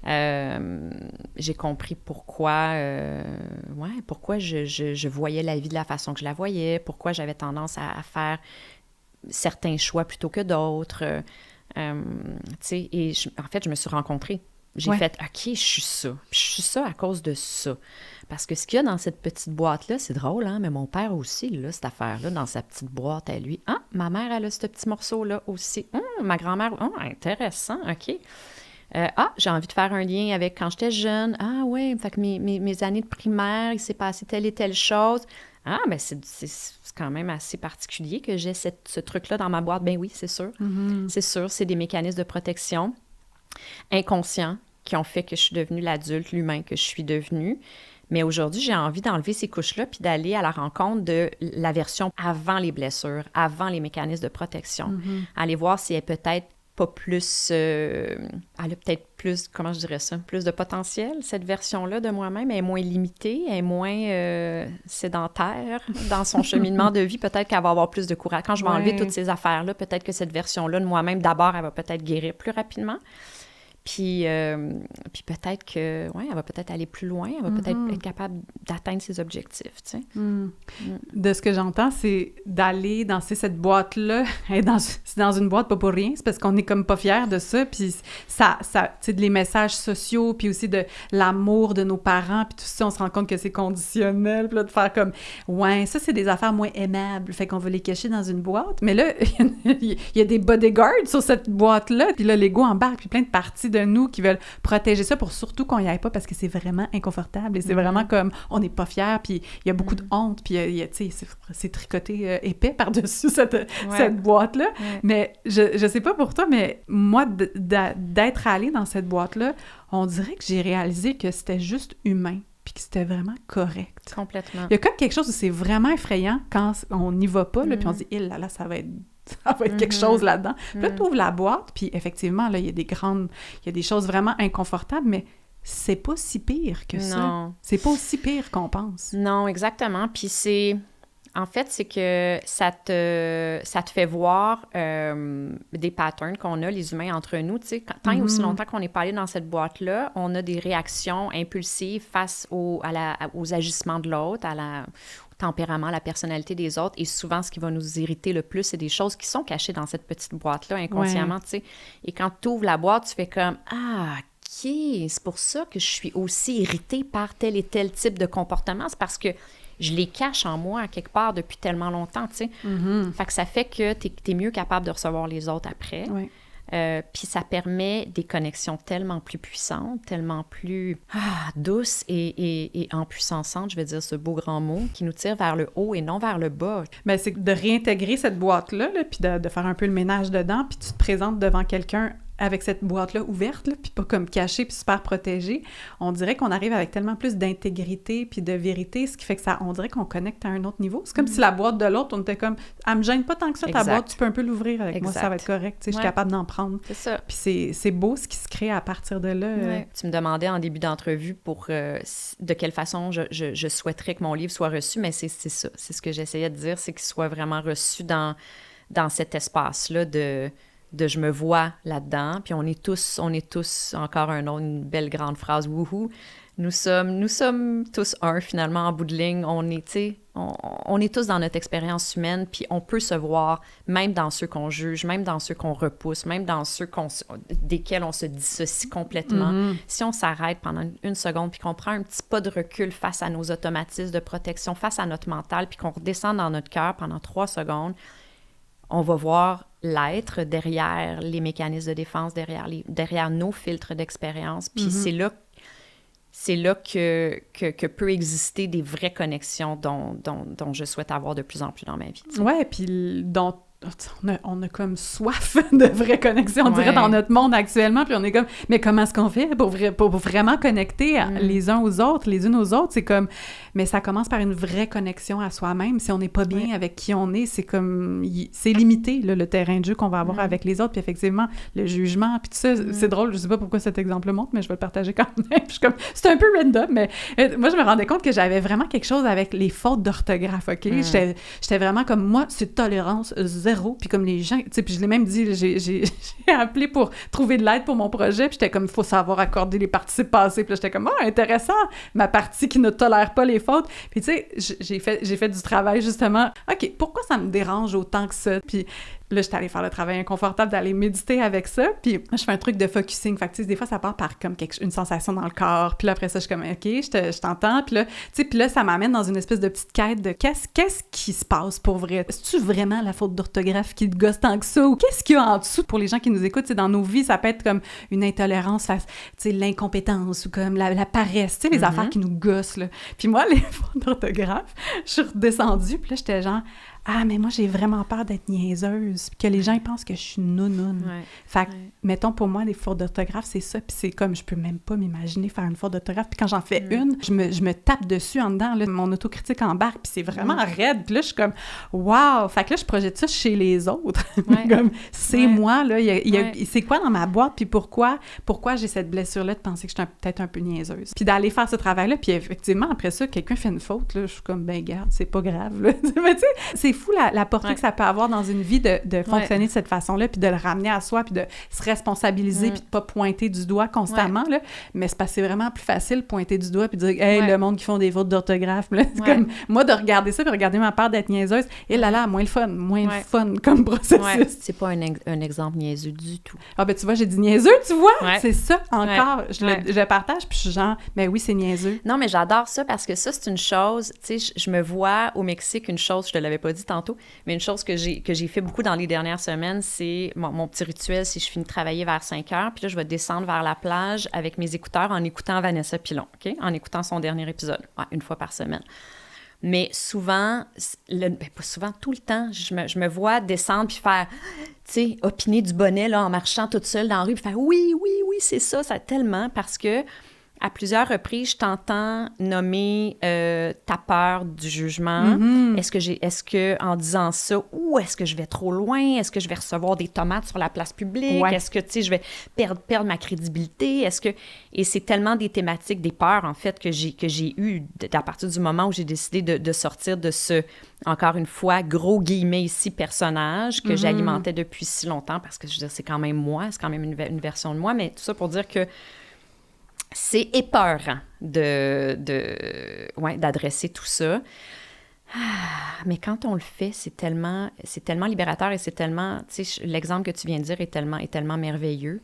J'ai compris pourquoi je voyais la vie de la façon que je la voyais, pourquoi j'avais tendance à faire certains choix plutôt que d'autres. Et en fait, je me suis rencontrée. J'ai fait « OK, je suis ça. Puis je suis ça à cause de ça. » Parce que ce qu'il y a dans cette petite boîte-là, c'est drôle, hein? Mais mon père aussi, là, cette affaire-là, dans sa petite boîte à lui. Ah, ma mère, elle a ce petit morceau-là aussi. Ma grand-mère, intéressant, OK. J'ai envie de faire un lien avec quand j'étais jeune. Ah oui, fait que mes années de primaire, il s'est passé telle et telle chose. Ah, ben c'est quand même assez particulier que j'ai ce truc-là dans ma boîte. Ben oui, c'est sûr. Mm-hmm. C'est sûr, c'est des mécanismes de protection inconscients qui ont fait que je suis devenue l'adulte, l'humain que je suis devenue. Mais aujourd'hui, j'ai envie d'enlever ces couches-là puis d'aller à la rencontre de la version avant les blessures, avant les mécanismes de protection. Mm-hmm. Aller voir si elle peut-être pas plus... elle a peut-être plus, comment je dirais ça, plus de potentiel, cette version-là de moi-même. Elle est moins limitée, elle est moins sédentaire dans son cheminement de vie. Peut-être qu'elle va avoir plus de courage. Quand je vais enlever toutes ces affaires-là, peut-être que cette version-là de moi-même, d'abord, elle va peut-être guérir plus rapidement. Puis peut-être que, elle va peut-être aller plus loin, elle va peut-être être capable d'atteindre ses objectifs, tu sais. De ce que j'entends, c'est d'aller dans cette boîte-là, c'est dans une boîte pas pour rien, c'est parce qu'on est comme pas fiers de ça, puis ça tu sais, les messages sociaux, puis aussi de l'amour de nos parents, puis tout ça, on se rend compte que c'est conditionnel, puis là, de faire comme, ça, c'est des affaires moins aimables, fait qu'on va les cacher dans une boîte, mais là, il y a des bodyguards sur cette boîte-là, puis là, l'ego embarque, puis plein de parties de nous qui veulent protéger ça pour surtout qu'on n'y aille pas parce que c'est vraiment inconfortable et c'est vraiment comme on n'est pas fiers, puis il y a beaucoup de honte, puis tu sais, c'est tricoté épais par-dessus cette boîte-là. Mais je sais pas pour toi, mais moi, d'être allée dans cette boîte-là, on dirait que j'ai réalisé que c'était juste humain puis que c'était vraiment correct. Complètement. Il y a comme quelque chose où c'est vraiment effrayant quand on n'y va pas, là, puis on se dit « là, ça va être quelque chose là-dedans. » Puis là, tu ouvres la boîte, puis effectivement, là, il y a des choses vraiment inconfortables, mais c'est pas si pire que ça. Non. C'est pas aussi pire qu'on pense. Non, exactement. Puis en fait, c'est que ça te fait voir des patterns qu'on a, les humains, entre nous. Tu sais, tant et aussi longtemps qu'on n'est pas allé dans cette boîte-là, on a des réactions impulsives face aux agissements de l'autre, au tempérament, à la personnalité des autres. Et souvent, ce qui va nous irriter le plus, c'est des choses qui sont cachées dans cette petite boîte-là, inconsciemment, tu sais. Et quand tu ouvres la boîte, tu fais comme « Ah, OK, c'est pour ça que je suis aussi irritée par tel et tel type de comportement. C'est parce que je les cache en moi, quelque part, depuis tellement longtemps, tu sais. Fait que ça fait que t'es mieux capable de recevoir les autres après. Oui. Puis ça permet des connexions tellement plus puissantes, tellement plus douces et empuissantes, je vais dire ce beau grand mot, qui nous tire vers le haut et non vers le bas. Bien, c'est de réintégrer cette boîte-là, là, puis de faire un peu le ménage dedans, puis tu te présentes devant quelqu'un avec cette boîte-là ouverte, là, puis pas comme cachée puis super protégée. On dirait qu'on arrive avec tellement plus d'intégrité puis de vérité, ce qui fait que on dirait qu'on connecte à un autre niveau. C'est comme si la boîte de l'autre, on était comme « Elle me gêne pas tant que ça, ta boîte, tu peux un peu l'ouvrir avec moi, ça va être correct, tu sais, je suis capable d'en prendre. » C'est ça. Puis c'est beau ce qui se crée à partir de là. Tu me demandais en début d'entrevue de quelle façon je souhaiterais que mon livre soit reçu, mais c'est ça. C'est ce que j'essayais de dire, c'est qu'il soit vraiment reçu dans cet espace-là je me vois là-dedans, puis on est tous, encore une belle grande phrase, wouhou, nous sommes tous un, finalement, en bout de ligne, on est tous dans notre expérience humaine, puis on peut se voir, même dans ceux qu'on juge, même dans ceux qu'on repousse, même dans ceux desquels on se dissocie complètement. Mm-hmm. Si on s'arrête pendant une seconde, puis qu'on prend un petit pas de recul face à nos automatismes de protection, face à notre mental, puis qu'on redescend dans notre cœur pendant 3 secondes, on va voir l'être derrière les mécanismes de défense, derrière nos filtres d'expérience. Puis mm-hmm. c'est là que peut exister des vraies connexions dont je souhaite avoir de plus en plus dans ma vie. Oui, puis on a comme soif de vraies connexions, on dirait, dans notre monde actuellement, puis on est comme, mais comment est-ce qu'on fait pour vraiment connecter les uns aux autres, les unes aux autres? C'est comme, mais ça commence par une vraie connexion à soi-même. Si on n'est pas bien avec qui on est, c'est comme, c'est limité, là, le terrain de jeu qu'on va avoir avec les autres, puis effectivement, le jugement, puis tout ça, c'est drôle, je sais pas pourquoi cet exemple le montre, mais je vais le partager quand même. Je suis comme, c'est un peu random, mais moi, je me rendais compte que j'avais vraiment quelque chose avec les fautes d'orthographe, OK? J'étais vraiment comme, moi, c'est tolérance zéro. Puis comme les gens, tu sais, puis je l'ai même dit, j'ai appelé pour trouver de l'aide pour mon projet, puis j'étais comme, il faut savoir accorder les participes passés. Puis là, j'étais comme, intéressant, ma partie qui ne tolère pas les fautes. Puis tu sais, j'ai fait du travail, justement. OK, pourquoi ça me dérange autant que ça? Puis là, j'étais allée faire le travail inconfortable d'aller méditer avec ça, puis moi, je fais un truc de focusing. Fait que, tu sais, des fois, ça part par comme une sensation dans le corps, puis là, après ça, je suis comme, OK, je t'entends, puis là, tu sais, puis là, ça m'amène dans une espèce de petite quête de qu'est-ce qui se passe pour vrai? Est-ce vraiment la faute d'orthographe qui te gosse tant que ça, ou qu'est-ce qu'il y a en dessous? Pour les gens qui nous écoutent, tu sais, dans nos vies, ça peut être comme une intolérance face, tu sais, l'incompétence, ou comme la paresse, tu sais, les affaires qui nous gossent, là. Puis moi, les fautes d'orthographe, je suis redescendue, puis là, j'étais genre, mais moi, j'ai vraiment peur d'être niaiseuse, puis que les gens, ils pensent que je suis nounoune. Ouais. Fait que, mettons, pour moi, les fautes d'orthographe, c'est ça, puis c'est comme, je peux même pas m'imaginer faire une faute d'orthographe, puis quand j'en fais une, je me tape dessus en dedans, là, mon autocritique embarque, puis c'est vraiment raide, puis là, je suis comme, wow! Fait que là, je projette ça chez les autres. Comme, c'est moi, là, c'est quoi dans ma boîte, puis pourquoi j'ai cette blessure-là de penser que je suis peut-être un peu niaiseuse. Puis d'aller faire ce travail-là, puis effectivement, après ça, quelqu'un fait une faute, là, je suis comme, ben garde, c'est pas grave, là. Mais tu sais, c'est fou la portée que ça peut avoir dans une vie de fonctionner de cette façon-là, puis de le ramener à soi, puis de se responsabiliser, puis de pas pointer du doigt constamment, là. Mais c'est parce que c'est vraiment plus facile de pointer du doigt, puis de dire « Hey, le monde qui font des fautes d'orthographe! » C'est comme, moi, de regarder ça, puis regarder ma part d'être niaiseuse, et là, moins le fun comme processus. Ouais. C'est pas un exemple niaiseux du tout. Ah ben tu vois, j'ai dit niaiseux, tu vois? Ouais. C'est ça, encore. Je partage, puis je suis genre « Ben oui, c'est niaiseux. » Non, mais j'adore ça, parce que ça, c'est une chose, tu sais, je me vois au Mexique, une chose, je te l'avais pas dit tantôt, mais une chose que j'ai fait beaucoup dans les dernières semaines, c'est mon petit rituel, c'est que je finis de travailler vers 5 heures, puis là, je vais descendre vers la plage avec mes écouteurs en écoutant Vanessa Pilon, OK? En écoutant son dernier épisode, une fois par semaine. Mais souvent, pas souvent, tout le temps, je me vois descendre puis faire, tu sais, opiner du bonnet là, en marchant toute seule dans la rue, puis faire oui, c'est ça tellement, parce que à plusieurs reprises, je t'entends nommer ta peur du jugement. Mm-hmm. Est-ce que en disant ça, est-ce que je vais trop loin? Est-ce que je vais recevoir des tomates sur la place publique? Ouais. Est-ce que, tu sais, je vais perdre ma crédibilité? Et c'est tellement des thématiques, des peurs, en fait, que j'ai eues à partir du moment où j'ai décidé de sortir de ce, encore une fois, gros guillemets ici, personnage que j'alimentais depuis si longtemps, parce que, je veux dire, c'est quand même moi, c'est quand même une version de moi, mais tout ça pour dire que c'est épeurant d'adresser tout ça. Mais quand on le fait, c'est tellement libérateur, et c'est tellement, tu sais, l'exemple que tu viens de dire est tellement merveilleux,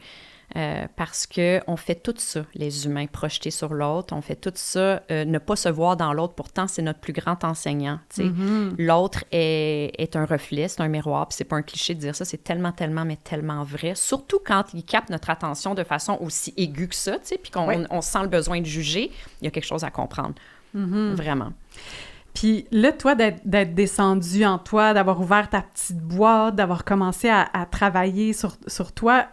parce qu'on fait tout ça, les humains, projetés sur l'autre. On fait tout ça, ne pas se voir dans l'autre. Pourtant, c'est notre plus grand enseignant, tu sais. L'autre est un reflet, c'est un miroir, puis c'est pas un cliché de dire ça, c'est tellement, mais tellement vrai. Surtout quand il capte notre attention de façon aussi aiguë que ça, tu sais, puis qu'on sent le besoin de juger, il y a quelque chose à comprendre. Vraiment. Puis là, toi, d'être descendu en toi, d'avoir ouvert ta petite boîte, d'avoir commencé à travailler sur toi,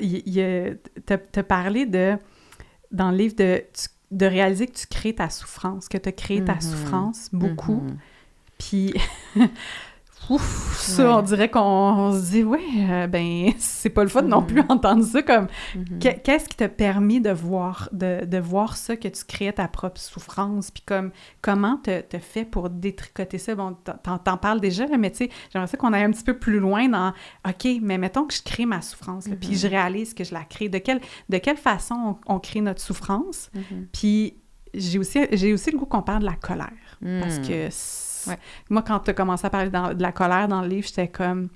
t'as parlé dans le livre de réaliser que tu crées ta souffrance, que tu as créé ta souffrance beaucoup. Puis Ouf, ça, on dirait qu'on se dit, ben, c'est pas le fun non plus entendre ça, comme, qu'est-ce qui t'a permis de voir ça, que tu créais ta propre souffrance, puis comme, comment t'as fait pour détricoter ça? Bon, t'en parles déjà, là, mais tu sais, j'aimerais ça qu'on aille un petit peu plus loin dans, OK, mais mettons que je crée ma souffrance, là, puis je réalise que je la crée. De quelle façon on crée notre souffrance? Puis j'ai aussi le goût qu'on parle de la colère, parce que moi, quand tu as commencé à parler de la colère dans le livre, j'étais comme...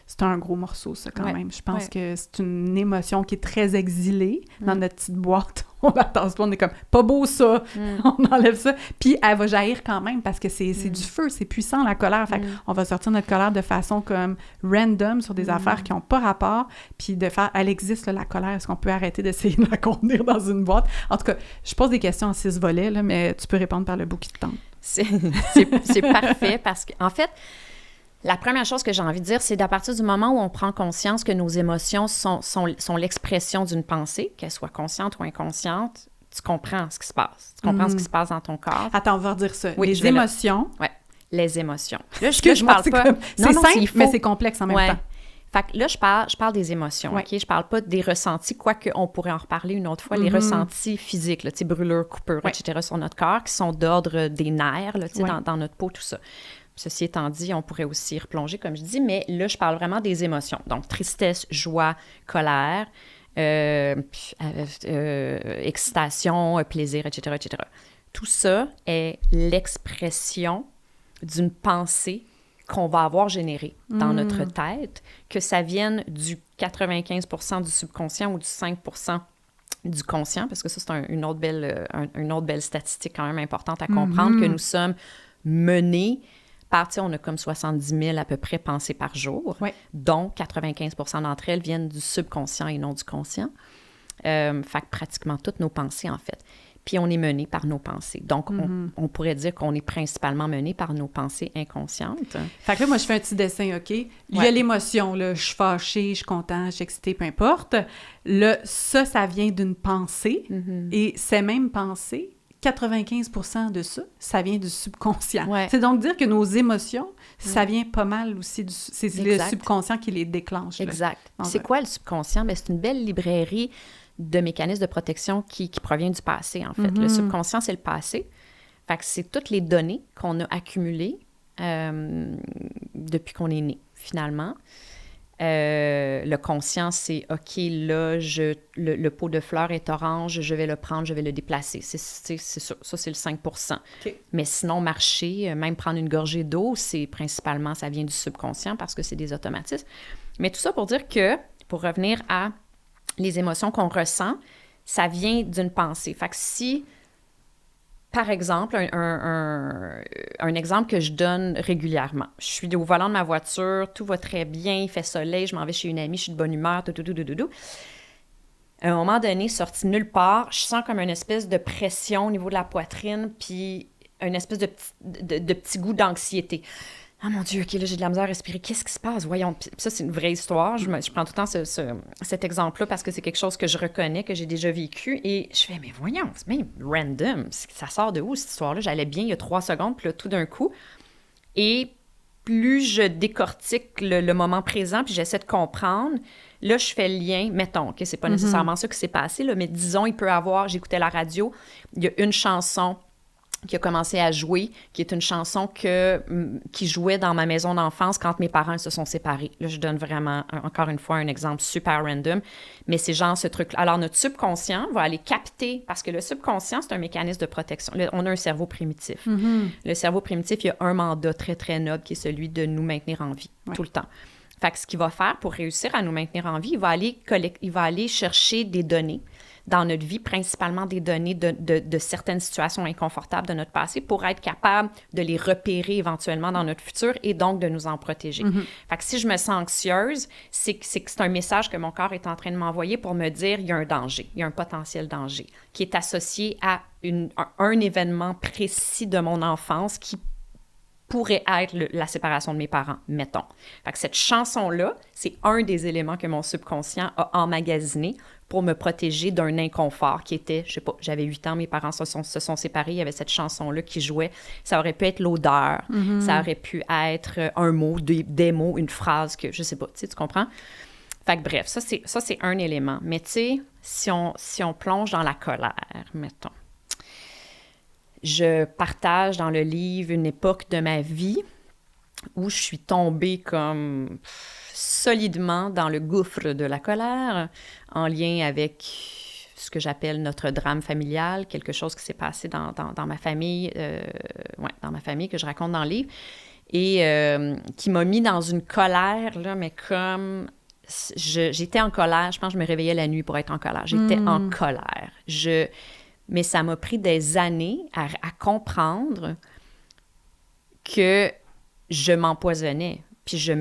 C'est un gros morceau, ça, quand même. Je pense que c'est une émotion qui est très exilée dans notre petite boîte. On la tasse pas, on est comme « Pas beau, ça! On enlève ça. Puis elle va jaillir quand même, parce que c'est du feu, c'est puissant, la colère. Fait qu'on va sortir notre colère de façon comme random sur des affaires qui n'ont pas rapport, puis de faire... Elle existe, là, la colère. Est-ce qu'on peut arrêter d'essayer de la contenir dans une boîte? En tout cas, je pose des questions en 6 volets, là, mais tu peux répondre par le bout qui te tente. C'est parfait parce qu'en fait, la première chose que j'ai envie de dire, c'est d'à partir du moment où on prend conscience que nos émotions sont l'expression d'une pensée, qu'elle soit consciente ou inconsciente, tu comprends ce qui se passe. Tu comprends ce qui se passe dans ton corps. Attends, on va redire ça. Oui, les émotions. Oui, les émotions. Là, je parle pas... C'est simple, mais c'est complexe en même temps. Fait que là, je parle des émotions, OK? Je parle pas des ressentis, quoique on pourrait en reparler une autre fois, les ressentis physiques, là, tu sais, brûlures, coupures, etc., sur notre corps, qui sont d'ordre des nerfs, là, tu sais, dans notre peau, tout ça. Ceci étant dit, on pourrait aussi y replonger, comme je dis, mais là, je parle vraiment des émotions. Donc, tristesse, joie, colère, excitation, plaisir, etc., etc. Tout ça est l'expression d'une pensée qu'on va avoir généré dans notre tête, que ça vienne du 95% du subconscient ou du 5% du conscient, parce que ça, c'est une autre belle statistique quand même importante à comprendre, que nous sommes menés par, tu sais, on a comme 70 000 à peu près pensées par jour, dont 95% d'entre elles viennent du subconscient et non du conscient. Fait que pratiquement toutes nos pensées, en fait. Puis on est mené par nos pensées. Donc, on pourrait dire qu'on est principalement mené par nos pensées inconscientes. Fait que là, moi, je fais un petit dessin, OK? Il y a l'émotion, là. Je suis fâchée, je suis contente, je suis excitée, peu importe. Là, ça vient d'une pensée. Et ces mêmes pensées, 95% de ça vient du subconscient. C'est donc dire que nos émotions, ça vient pas mal aussi c'est le subconscient qui les déclenche. Exact. C'est quoi le subconscient? Bien, c'est une belle librairie de mécanismes de protection qui provient du passé, en fait. Le subconscient, c'est le passé. Fait que c'est toutes les données qu'on a accumulées depuis qu'on est né, finalement. Le conscient, c'est « OK, là, le pot de fleurs est orange, je vais le prendre, je vais le déplacer. » C'est ça, c'est le 5%. Okay. Mais sinon, marcher, même prendre une gorgée d'eau, c'est principalement, ça vient du subconscient parce que c'est des automatismes. Mais tout ça pour dire que, pour revenir à les émotions qu'on ressent, ça vient d'une pensée. Fait que si, par exemple, un exemple que je donne régulièrement, je suis au volant de ma voiture, tout va très bien, il fait soleil, je m'en vais chez une amie, je suis de bonne humeur, À un moment donné, sorti nulle part, je sens comme une espèce de pression au niveau de la poitrine, puis une espèce de petit goût d'anxiété. Ah mon Dieu, OK, là, j'ai de la misère à respirer. Qu'est-ce qui se passe? Voyons. Puis ça, c'est une vraie histoire. Je prends tout le temps cet exemple-là parce que c'est quelque chose que je reconnais, que j'ai déjà vécu. Et je fais, mais voyons, c'est bien random. Ça sort de où, cette histoire-là? J'allais bien il y a 3 secondes, puis là, tout d'un coup. Et plus je décortique le moment présent, puis j'essaie de comprendre, là, je fais le lien, mettons, OK, c'est pas nécessairement ça qui s'est passé, là, mais disons, il peut avoir, j'écoutais la radio, il y a une chanson qui a commencé à jouer, qui est une chanson qui jouait dans ma maison d'enfance quand mes parents se sont séparés. Là, je donne vraiment, encore une fois, un exemple super random, mais c'est genre ce truc-là. Alors, notre subconscient va aller capter, parce que le subconscient, c'est un mécanisme de protection. Là, on a un cerveau primitif. Le cerveau primitif, il y a un mandat très, très noble qui est celui de nous maintenir en vie, tout le temps. Fait que ce qu'il va faire pour réussir à nous maintenir en vie, il va aller chercher des données dans notre vie, principalement des données de certaines situations inconfortables de notre passé pour être capable de les repérer éventuellement dans notre futur et donc de nous en protéger. Fait que si je me sens anxieuse, c'est que c'est un message que mon corps est en train de m'envoyer pour me dire il y a un danger, il y a un potentiel danger qui est associé à un événement précis de mon enfance qui pourrait être la séparation de mes parents, mettons. Fait que cette chanson-là, c'est un des éléments que mon subconscient a emmagasiné pour me protéger d'un inconfort qui était, je sais pas, j'avais 8 ans, mes parents se sont séparés, il y avait cette chanson-là qui jouait. Ça aurait pu être l'odeur, ça aurait pu être un mot, des mots, une phrase que, je sais pas, tu comprends? Fait que bref, ça c'est un élément. Mais tu sais, si on plonge dans la colère, mettons, je partage dans le livre une époque de ma vie où je suis tombée comme solidement dans le gouffre de la colère, en lien avec ce que j'appelle notre drame familial, quelque chose qui s'est passé dans ma famille, dans ma famille que je raconte dans le livre, et qui m'a mis dans une colère, là, mais comme... J'étais en colère, je pense que je me réveillais la nuit pour être en colère. J'étais en colère. Mais ça m'a pris des années à comprendre que je m'empoisonnais. Puis je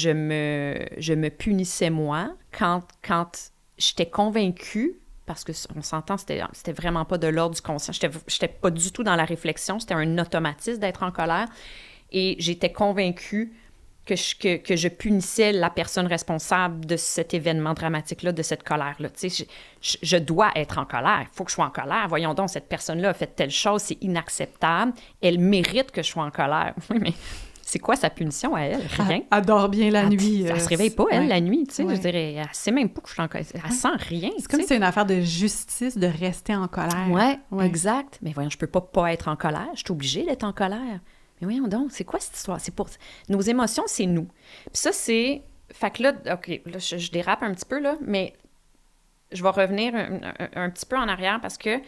me punissais moi quand j'étais convaincue, parce qu'on s'entend, c'était vraiment pas de l'ordre du conscient. J'étais pas du tout dans la réflexion, c'était un automatisme d'être en colère. Et j'étais convaincue que je punissais la personne responsable de cet événement dramatique-là, de cette colère-là. Tu sais, je dois être en colère. Il faut que je sois en colère. Voyons donc, cette personne-là a fait telle chose, c'est inacceptable. Elle mérite que je sois en colère. Oui, mais c'est quoi sa punition à elle? Rien. Elle dort bien la nuit. Elle se réveille pas, elle, la nuit. Tu sais, je dirais, elle sait même pas que je suis en colère. Elle sent rien. C'est comme si c'est une affaire de justice de rester en colère. Oui, exact. Mais voyons, je peux pas être en colère. Je suis obligée d'être en colère. Mais voyons donc, c'est quoi cette histoire? C'est pour... Nos émotions, c'est nous. Puis ça, c'est... Fait que là, OK, là, je dérape un petit peu, là, mais je vais revenir un petit peu en arrière parce que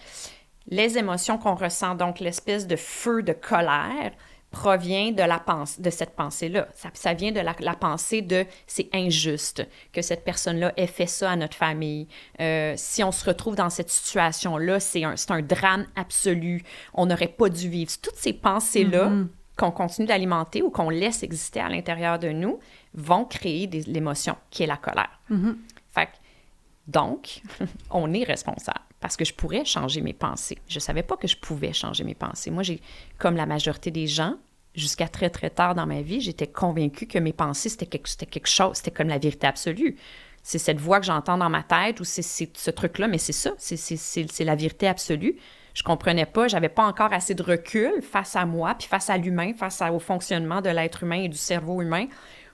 les émotions qu'on ressent, donc l'espèce de feu de colère, provient de cette pensée-là. Ça vient de la pensée de « c'est injuste que cette personne-là ait fait ça à notre famille. Si on se retrouve dans cette situation-là, c'est un drame absolu. On n'aurait pas dû vivre. » Toutes ces pensées-là qu'on continue d'alimenter ou qu'on laisse exister à l'intérieur de nous vont créer l'émotion qui est la colère. Fait que, donc, on est responsable parce que je pourrais changer mes pensées. Je ne savais pas que je pouvais changer mes pensées. Moi, comme la majorité des gens, jusqu'à très, très tard dans ma vie, j'étais convaincue que mes pensées, c'était quelque chose, c'était comme la vérité absolue. C'est cette voix que j'entends dans ma tête ou c'est ce truc-là, mais c'est ça, c'est la vérité absolue. Je comprenais pas, j'avais pas encore assez de recul face à moi, puis face à l'humain, au fonctionnement de l'être humain et du cerveau humain,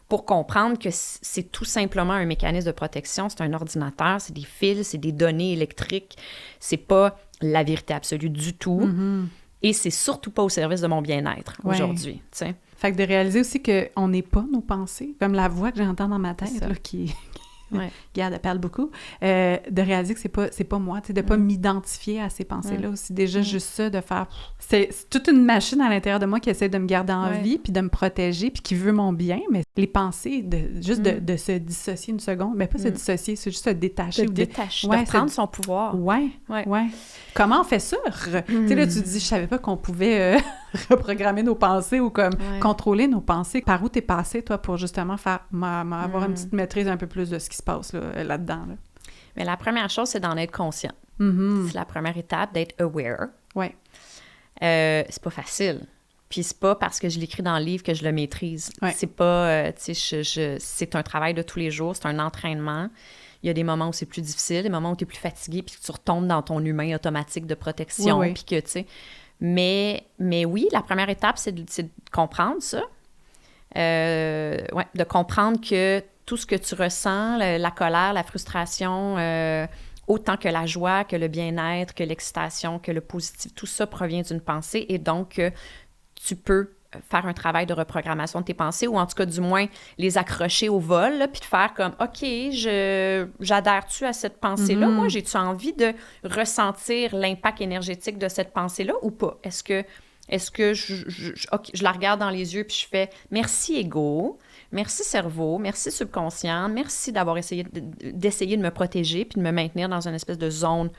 pour comprendre que c'est tout simplement un mécanisme de protection, c'est un ordinateur, c'est des fils, c'est des données électriques, c'est pas la vérité absolue du tout, et c'est surtout pas au service de mon bien-être aujourd'hui, tu sais. Fait que de réaliser aussi qu'on n'est pas nos pensées, comme la voix que j'entends dans ma tête, là, qui... Regarde, elle parle beaucoup. De réaliser que c'est pas moi, tu sais, de pas m'identifier à ces pensées-là aussi. Déjà, juste ça, de faire... C'est toute une machine à l'intérieur de moi qui essaie de me garder en vie, puis de me protéger, puis qui veut mon bien, mais les pensées, de se dissocier une seconde, mais pas se dissocier, c'est juste se détacher. De prendre son pouvoir. Ouais. Comment on fait ça? Tu sais, là, tu dis, je savais pas qu'on pouvait reprogrammer nos pensées ou comme contrôler nos pensées. Par où t'es passé, toi, pour justement avoir une petite maîtrise un peu plus de ce qui se passe là-dedans? Là. Mais la première chose, c'est d'en être conscient. C'est la première étape, d'être aware. Oui. C'est pas facile. Puis c'est pas parce que je l'écris dans le livre que je le maîtrise. C'est pas, tu sais, c'est un travail de tous les jours, c'est un entraînement. Il y a des moments où c'est plus difficile, des moments où tu es plus fatigué, puis que tu retombes dans ton humain automatique de protection, puis que, tu sais... Mais oui, la première étape, c'est de comprendre ça. De comprendre que tout ce que tu ressens, la colère, la frustration, autant que la joie, que le bien-être, que l'excitation, que le positif, tout ça provient d'une pensée et donc tu peux faire un travail de reprogrammation de tes pensées ou en tout cas du moins les accrocher au vol là, puis de faire comme « OK, j'adhère-tu à cette pensée-là? Moi, j'ai-tu envie de ressentir l'impact énergétique de cette pensée-là ou pas? Est-ce que je la regarde dans les yeux puis je fais « Merci, ego. Merci, cerveau. Merci, subconscient. Merci d'avoir d'essayer de me protéger puis de me maintenir dans une espèce de zone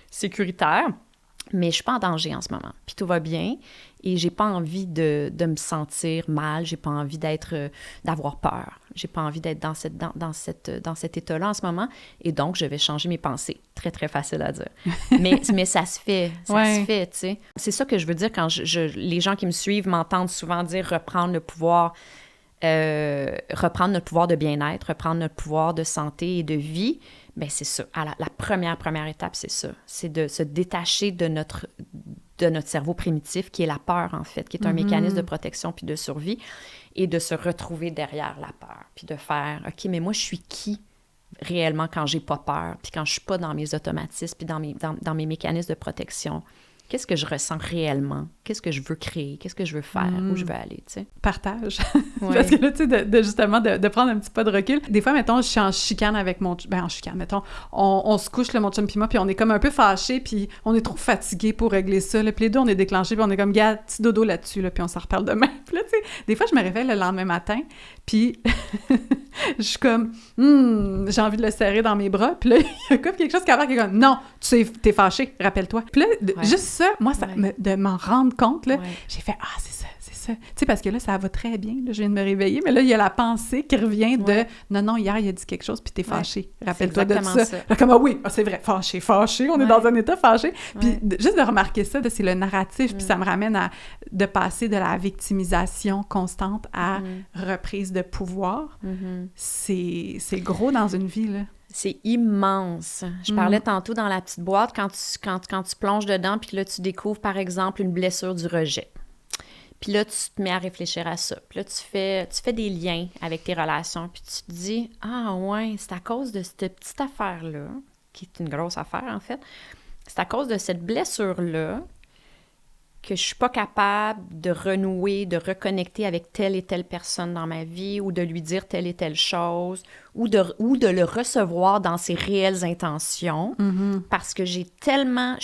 sécuritaire. » Mais je suis pas en danger en ce moment. Puis tout va bien et j'ai pas envie de me sentir mal. J'ai pas envie d'avoir peur. J'ai pas envie d'être dans cet état-là en ce moment. Et donc, je vais changer mes pensées. Très, très facile à dire. Mais ça se fait. Ça se fait, tu sais. C'est ça que je veux dire quand les gens qui me suivent m'entendent souvent dire reprendre notre pouvoir de bien-être, reprendre notre pouvoir de santé et de vie. Bien, c'est ça. La première étape, c'est ça. C'est de se détacher de notre cerveau primitif, qui est la peur, en fait, qui est un mécanisme de protection puis de survie, et de se retrouver derrière la peur, puis de faire, OK, mais moi, je suis qui réellement quand j'ai pas peur, puis quand je suis pas dans mes automatismes, puis dans mes mécanismes de protection? Qu'est-ce que je ressens réellement? Qu'est-ce que je veux créer? Qu'est-ce que je veux faire? Où je veux aller, tu sais? Partage. Ouais. Parce que là, tu sais, justement, de prendre un petit pas de recul. Des fois, mettons, je suis en chicane avec mon... Ben, en chicane, mettons, on se couche, là, mon chum pis moi, puis on est comme un peu fâchés, puis on est trop fatigués pour régler ça, là. Puis les deux, on est déclenchés, puis on est comme, gars, petit dodo là-dessus, là, puis on s'en reparle demain. Puis là, tu sais, des fois, je me réveille le lendemain matin, puis je suis comme, j'ai envie de le serrer dans mes bras, puis là, il y a comme quelque chose qui est comme, non, t'es fâché, rappelle-toi. Puis là, juste ça, moi, de m'en rendre compte, là, j'ai fait, c'est ça. Tu sais, parce que là, ça va très bien, là, je viens de me réveiller, mais là, il y a la pensée qui revient de non, hier, il a dit quelque chose, puis t'es fâché. Rappelle-toi de ça. Là, comme, oui, c'est vrai, fâché, on est dans un état fâché. Puis juste de remarquer ça, c'est le narratif, puis ça me ramène de passer de la victimisation constante à reprise de pouvoir. C'est gros dans une vie, là. C'est immense. Je parlais tantôt dans la petite boîte, quand tu plonges dedans, puis là, tu découvres, par exemple, une blessure du rejet. Puis là, tu te mets à réfléchir à ça. Puis là, tu fais des liens avec tes relations, puis tu te dis, c'est à cause de cette petite affaire-là, qui est une grosse affaire, en fait, c'est à cause de cette blessure-là que je suis pas capable de renouer, de reconnecter avec telle et telle personne dans ma vie, ou de lui dire telle et telle chose, ou de le recevoir dans ses réelles intentions, parce que je suis tellement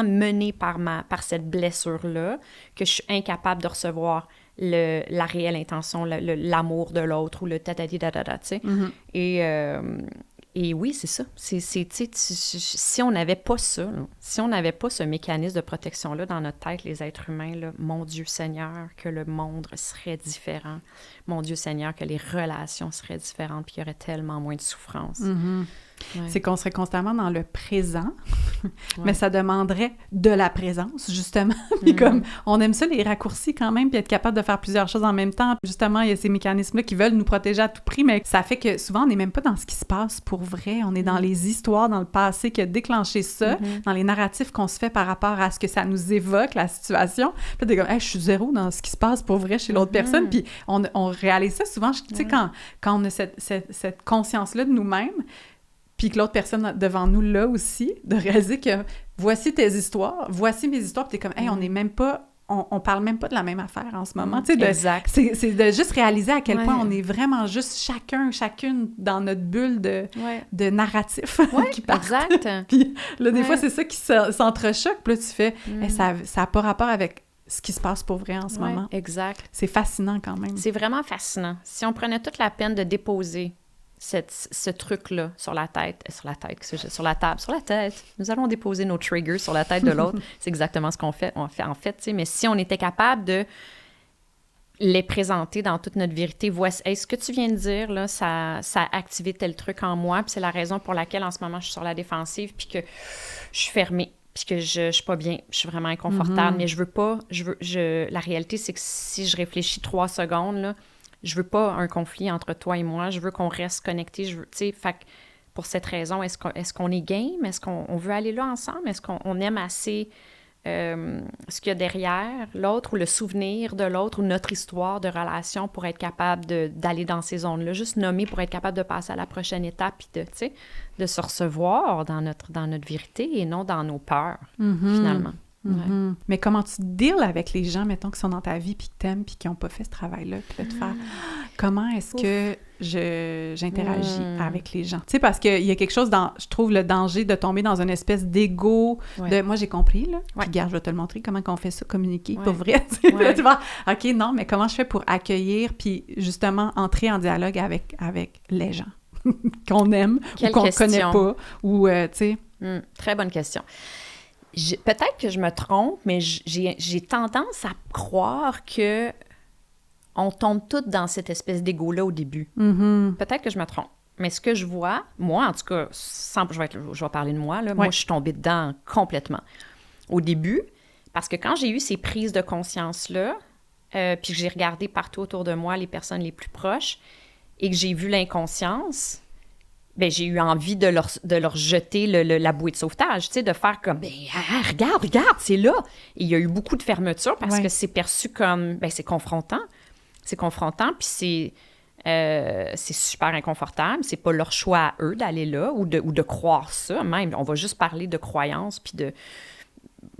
menée par cette blessure-là que je suis incapable de recevoir la réelle intention, l'amour de l'autre, ou le tatati-dadada, tu sais. Et oui, c'est ça. Si on n'avait pas ça, là, si on n'avait pas ce mécanisme de protection-là dans notre tête, les êtres humains, là, mon Dieu Seigneur, que le monde serait différent. Mon Dieu Seigneur, que les relations seraient différentes, puis qu'il y aurait tellement moins de souffrance. C'est qu'on serait constamment dans le présent, mais ça demanderait de la présence, justement. Puis comme, on aime ça, les raccourcis quand même, puis être capable de faire plusieurs choses en même temps. Justement, il y a ces mécanismes-là qui veulent nous protéger à tout prix, mais ça fait que souvent, on n'est même pas dans ce qui se passe pour vrai. On est dans les histoires, dans le passé qui a déclenché ça, dans les narratifs qu'on se fait par rapport à ce que ça nous évoque, la situation. Puis t'es comme, je suis zéro dans ce qui se passe pour vrai chez l'autre personne. Puis on réalise ça souvent, tu sais, quand on a cette conscience-là de nous-mêmes, puis que l'autre personne devant nous, là aussi, de réaliser que voici tes histoires, voici mes histoires, puis t'es comme, on n'est même pas, on parle même pas de la même affaire en ce moment. Tu sais, exact. C'est de juste réaliser à quel point on est vraiment juste chacune dans notre bulle de narratif qui part. Exact. Puis là, des fois, c'est ça qui s'entrechoque, puis là, tu fais, ça n'a pas rapport avec ce qui se passe pour vrai en ce moment. Exact. C'est fascinant quand même. C'est vraiment fascinant. Si on prenait toute la peine de déposer ce truc-là sur la tête, sur la tête. Nous allons déposer nos triggers sur la tête de l'autre. C'est exactement ce qu'on fait. En fait, tu sais, mais si on était capable de les présenter dans toute notre vérité, voici, ce que tu viens de dire, là, ça a activé tel truc en moi, puis c'est la raison pour laquelle en ce moment je suis sur la défensive, puis que je suis fermée, puis que je suis pas bien, je suis vraiment inconfortable, mais la réalité, c'est que si je réfléchis 3 secondes, là, je veux pas un conflit entre toi et moi. Je veux qu'on reste connectés. Tu sais, fait que pour cette raison, est-ce qu'on est game? Est-ce qu'on veut aller là ensemble? Est-ce qu'on aime assez ce qu'il y a derrière l'autre, ou le souvenir de l'autre, ou notre histoire de relation pour être capable d'aller dans ces zones-là? Juste nommer pour être capable de passer à la prochaine étape, puis de se recevoir dans notre vérité et non dans nos peurs, finalement. Mais comment tu deals avec les gens, mettons, qui sont dans ta vie, puis qui t'aiment, puis qui n'ont pas fait ce travail-là, puis de te faire comment est-ce que j'interagis avec les gens? Tu sais, parce qu'il y a quelque chose dans, je trouve, le danger de tomber dans une espèce d'ego de moi, j'ai compris, là, puis regarde, je vais te le montrer, comment on fait ça, communiquer, pour vrai. Là, tu vas, OK, non, mais comment je fais pour accueillir, puis justement entrer en dialogue avec les gens qu'on aime, ou qu'on connaît pas, ou, tu sais. Très bonne question. Peut-être que je me trompe, mais j'ai tendance à croire que on tombe toutes dans cette espèce d'ego-là au début. Mm-hmm. Peut-être que je me trompe. Mais ce que je vois, moi, en tout cas, je vais parler de moi, là, moi, je suis tombée dedans complètement. Au début, parce que quand j'ai eu ces prises de conscience-là, puis que j'ai regardé partout autour de moi les personnes les plus proches, et que j'ai vu l'inconscience, ben j'ai eu envie de leur jeter la bouée de sauvetage, tu sais, de faire comme, regarde, c'est là. Et il y a eu beaucoup de fermeture parce que c'est perçu comme, c'est confrontant. C'est confrontant, puis c'est super inconfortable. C'est pas leur choix à eux d'aller là ou de croire ça, même. On va juste parler de croyances, puis de...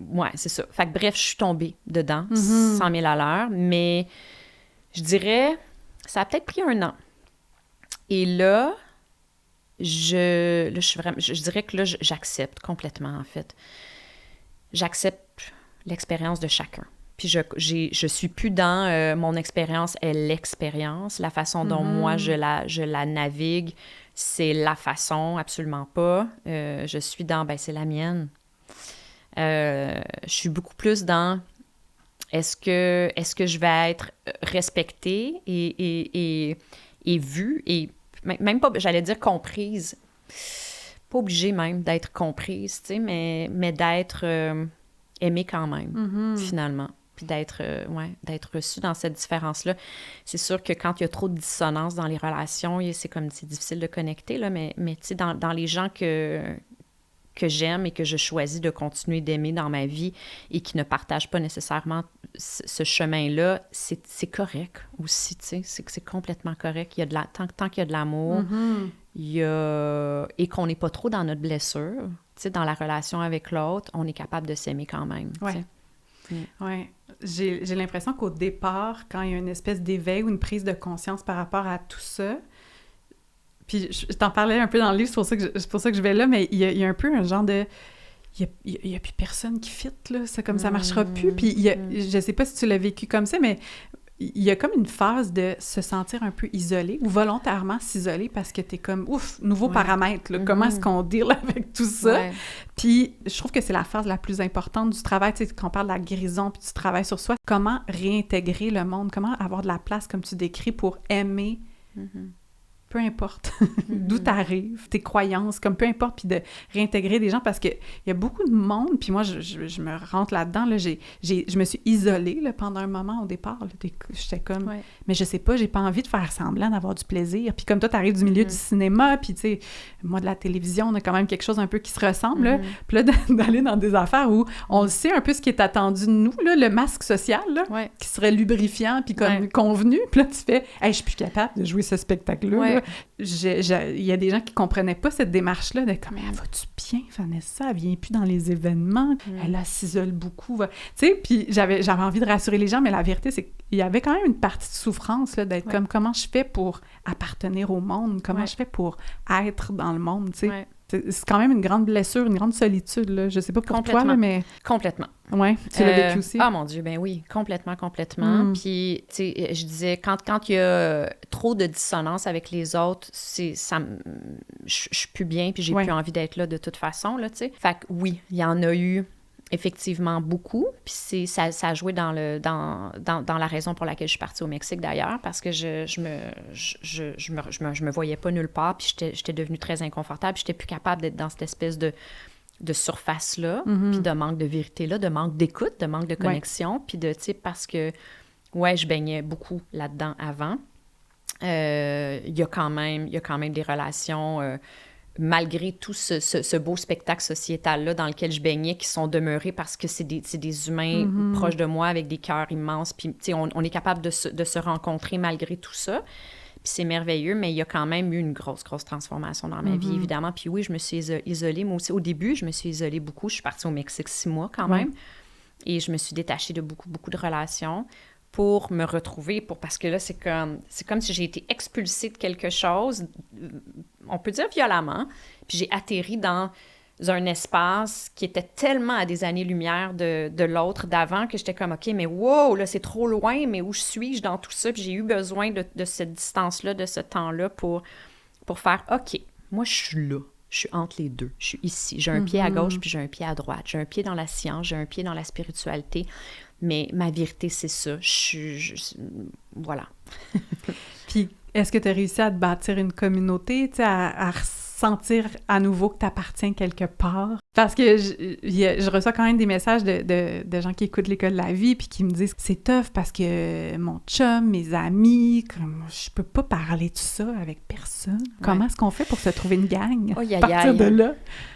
Ouais, c'est ça. Fait que bref, je suis tombée dedans, 100 000 à l'heure, mais je dirais, ça a peut-être pris 1 an. Et là, je dirais que là, j'accepte complètement, en fait. J'accepte l'expérience de chacun. Puis je suis plus dans mon expérience est l'expérience. La façon dont moi, je la navigue, c'est la façon, absolument pas. Je suis dans, c'est la mienne. Je suis beaucoup plus dans est-ce que je vais être respectée et vue et même pas, j'allais dire comprise. Pas obligée même d'être comprise, tu sais, mais d'être aimée quand même, finalement. Puis d'être reçue dans cette différence-là. C'est sûr que quand il y a trop de dissonance dans les relations, c'est difficile de connecter, là, mais tu sais, dans les gens que j'aime et que je choisis de continuer d'aimer dans ma vie et qui ne partagent pas nécessairement ce chemin-là, c'est correct aussi, tu sais, c'est complètement correct. Il y a tant qu'il y a de l'amour, et qu'on n'est pas trop dans notre blessure, tu sais, dans la relation avec l'autre, on est capable de s'aimer quand même, tu sais. Oui. J'ai l'impression qu'au départ, quand il y a une espèce d'éveil ou une prise de conscience par rapport à tout ça, puis je t'en parlais un peu dans le livre, c'est pour ça que je vais là, mais il y a un peu un genre de... Il y a plus personne qui fit, là, c'est comme ça marchera plus. Puis je sais pas si tu l'as vécu comme ça, mais il y a comme une phase de se sentir un peu isolé ou volontairement s'isoler parce que t'es comme, ouf, nouveau paramètre, là, comment est-ce qu'on deal avec tout ça? Ouais. Puis je trouve que c'est la phase la plus importante du travail, tu sais, quand on parle de la guérison puis du travail sur soi, comment réintégrer le monde, comment avoir de la place, comme tu décris, pour aimer peu importe d'où t'arrives, tes croyances, comme peu importe, puis de réintégrer des gens, parce qu'il y a beaucoup de monde, puis moi, je me rentre là-dedans, là, je me suis isolée là, pendant un moment au départ, là, j'étais comme, mais je sais pas, j'ai pas envie de faire semblant d'avoir du plaisir, puis comme toi, t'arrives du milieu du cinéma, puis tu sais, moi, de la télévision, on a quand même quelque chose un peu qui se ressemble, là, puis là, d'aller dans des affaires où on sait un peu ce qui est attendu de nous, là, le masque social, là, qui serait lubrifiant, puis comme convenu, puis là, tu fais, « Hey, je suis plus capable de jouer ce spectacle-là, là. » Il y a des gens qui comprenaient pas cette démarche-là, de comme, elle va-tu bien, Vanessa? Elle vient plus dans les événements, elle s'isole beaucoup. Tu sais, puis j'avais envie de rassurer les gens, mais la vérité, c'est qu'il y avait quand même une partie de souffrance, là, d'être comme, comment je fais pour appartenir au monde? Comment je fais pour être dans le monde, tu sais? C'est quand même une grande blessure, une grande solitude, là. Je sais pas pour toi, là, mais... Complètement. Ouais, tu l'as vécu aussi? Ah, mon Dieu, ben oui, complètement. Puis, tu sais, je disais, quand il y a trop de dissonance avec les autres, je suis plus bien, puis j'ai plus envie d'être là de toute façon, là, tu sais. Fait que oui, il y en a eu effectivement beaucoup, puis ça a joué dans la raison pour laquelle je suis partie au Mexique, d'ailleurs, parce que je me voyais pas nulle part, puis j'étais devenue très inconfortable, puis j'étais plus capable d'être dans cette espèce de surface-là, puis de manque de vérité-là, de manque d'écoute, de manque de connexion, puis de, tu sais, parce que, je baignais beaucoup là-dedans avant. Il y a quand même des relations... malgré tout ce beau spectacle sociétal-là dans lequel je baignais, qui sont demeurés parce que c'est des humains proches de moi avec des cœurs immenses. Puis, tu sais, on est capable de se rencontrer malgré tout ça. Puis c'est merveilleux, mais il y a quand même eu une grosse transformation dans ma vie, évidemment. Puis oui, je me suis isolée. Moi aussi, au début, je me suis isolée beaucoup. Je suis partie au Mexique 6 mois quand même. Et je me suis détachée de beaucoup de relations pour me retrouver, parce que là, c'est comme si j'ai été expulsée de quelque chose, on peut dire violemment, puis j'ai atterri dans un espace qui était tellement à des années-lumière de l'autre d'avant que j'étais comme, OK, mais wow, là, c'est trop loin, mais où suis-je dans tout ça? Puis j'ai eu besoin de cette distance-là, de ce temps-là pour faire, OK, moi, je suis là. Je suis entre les deux. Je suis ici. J'ai un pied à gauche, puis j'ai un pied à droite. J'ai un pied dans la science, j'ai un pied dans la spiritualité. Mais ma vérité, c'est ça. Voilà. Puis, est-ce que tu as réussi à te bâtir une communauté, tu sais, à ressentir à nouveau que tu appartiens quelque part? Parce que je reçois quand même des messages de gens qui écoutent l'École de la vie puis qui me disent « C'est tough parce que mon chum, mes amis, comme, je peux pas parler de ça avec personne. Ouais. Comment est-ce qu'on fait pour se trouver une gang à partir de là? »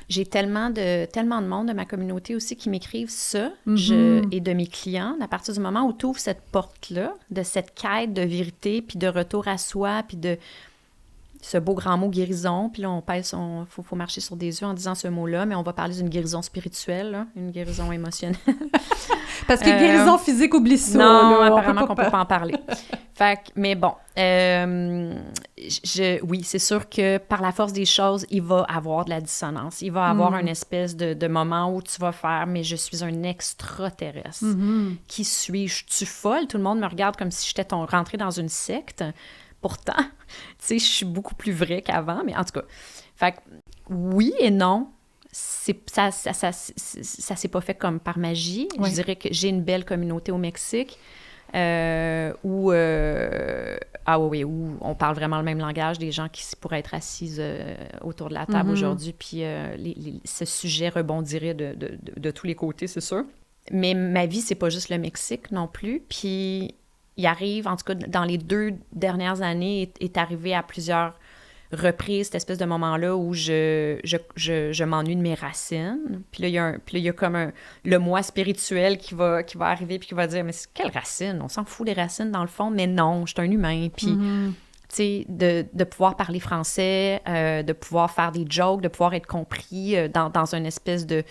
J'ai tellement de monde de ma communauté aussi qui m'écrivent ça, et de mes clients, à partir du moment où tu ouvres cette porte-là, de cette quête de vérité, puis de retour à soi, puis de ce beau grand mot guérison, puis là, on pèse, faut marcher sur des œufs en disant ce mot-là, mais on va parler d'une guérison spirituelle, là, une guérison émotionnelle. Parce que guérison physique, oublie ça. Non, là, apparemment qu'on peut pas en parler. Fait que, mais bon, oui, c'est sûr que par la force des choses, il va avoir de la dissonance. Il va avoir une espèce de moment où tu vas faire « mais je suis un extraterrestre. Qui suis-je? Tu folle? » Tout le monde me regarde comme si j'étais rentrée dans une secte. Pourtant, tu sais, je suis beaucoup plus vraie qu'avant, mais en tout cas, fait que oui et non. Ça s'est pas fait comme par magie. Oui. Je dirais que j'ai une belle communauté au Mexique où on parle vraiment le même langage, des gens qui pourraient être assises autour de la table aujourd'hui, puis ce sujet rebondirait de tous les côtés, c'est sûr. Mais ma vie, c'est pas juste le Mexique non plus, puis il arrive, en tout cas, dans les 2 dernières années, est arrivé à plusieurs reprises, cette espèce de moment-là où je m'ennuie de mes racines. Puis là, il y a comme le moi spirituel qui va arriver puis qui va dire « Mais quelles racines? On s'en fout des racines, dans le fond. » Mais non, je suis un humain. Puis, tu sais, de pouvoir parler français, de pouvoir faire des jokes, de pouvoir être compris dans une espèce de...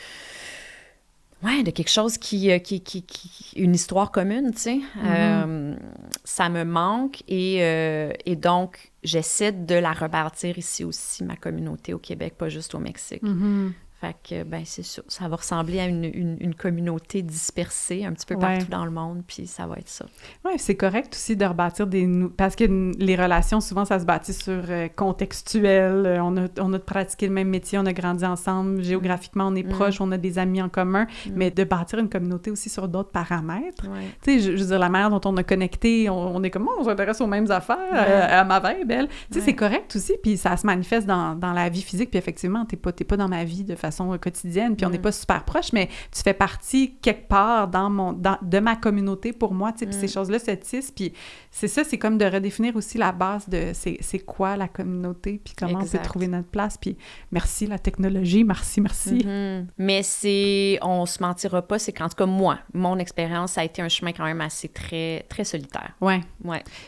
Ouais, de quelque chose qui une histoire commune, tu sais. Ça me manque et donc, j'essaie de la rebâtir ici aussi, ma communauté au Québec, pas juste au Mexique. Fait que, ben c'est sûr, ça va ressembler à une communauté dispersée un petit peu partout dans le monde, puis ça va être ça. Oui, c'est correct aussi de rebâtir parce que les relations, souvent, ça se bâtit sur contextuel. On a pratiqué le même métier, on a grandi ensemble, géographiquement, on est proches, on a des amis en commun, mais de bâtir une communauté aussi sur d'autres paramètres. Tu sais, je veux dire, la manière dont on a connecté, on est comme, on s'intéresse aux mêmes affaires, à ma vibe, elle. Tu sais, c'est correct aussi, puis ça se manifeste dans la vie physique, puis effectivement, t'es pas dans ma vie de façon quotidienne, puis on n'est pas super proches, mais tu fais partie quelque part de ma communauté pour moi, tu sais, puis ces choses-là se tissent, puis c'est ça, c'est comme de redéfinir aussi la base de c'est quoi la communauté, puis comment on peut trouver notre place, puis merci la technologie, merci. Mais on se mentira pas, c'est qu'en tout cas, moi, mon expérience, ça a été un chemin quand même assez très, très solitaire. Ouais.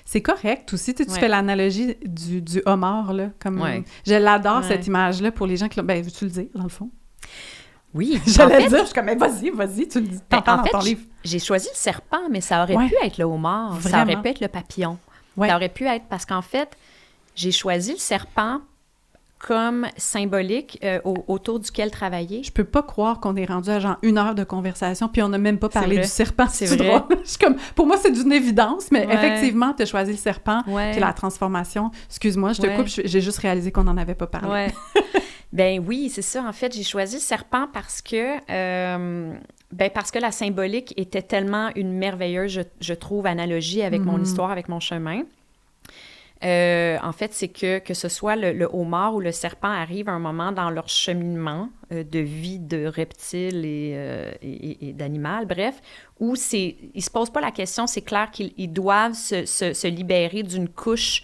C'est correct aussi, tu fais l'analogie du homard, là, comme... Je l'adore, cette image-là, pour les gens qui l'ont... Ben, veux-tu le dire, dans le fond? Oui. J'allais dire, je suis comme, vas-y, tu le dis. En fait, j'ai choisi le serpent, mais ça aurait pu être le homard. Vraiment? Ça aurait pu être le papillon. Ça aurait pu être, parce qu'en fait, j'ai choisi le serpent comme symbolique autour duquel travailler. Je peux pas croire qu'on est rendu à genre 1 heure de conversation, puis on n'a même pas parlé du serpent. C'est vrai. Drôle. Je suis comme, pour moi, c'est d'une évidence, mais effectivement, tu as choisi le serpent, puis la transformation. Excuse-moi, je te coupe, j'ai juste réalisé qu'on n'en avait pas parlé. Ben oui, c'est ça. En fait, j'ai choisi le serpent parce que la symbolique était tellement une merveilleuse, je trouve, analogie avec mon histoire, avec mon chemin. En fait, c'est que ce soit le homard ou le serpent arrive à un moment dans leur cheminement de vie de reptile et d'animal, bref, où ils se posent pas la question, c'est clair qu'ils doivent se libérer d'une couche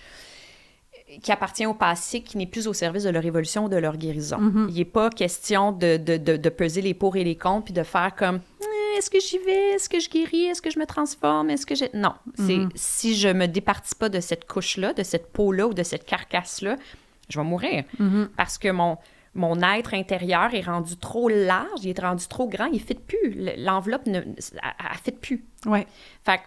qui appartient au passé, qui n'est plus au service de leur évolution ou de leur guérison. Il n'est pas question de peser les pour et les contre, puis de faire comme est-ce que j'y vais, est-ce que je guéris, est-ce que je me transforme, est-ce que Non, c'est si je me départis pas de cette couche-là, de cette peau-là ou de cette carcasse-là, je vais mourir. Parce que mon être intérieur est rendu trop large, il est rendu trop grand, il ne fit plus. L'enveloppe, elle ne fit plus. Ouais. Fait que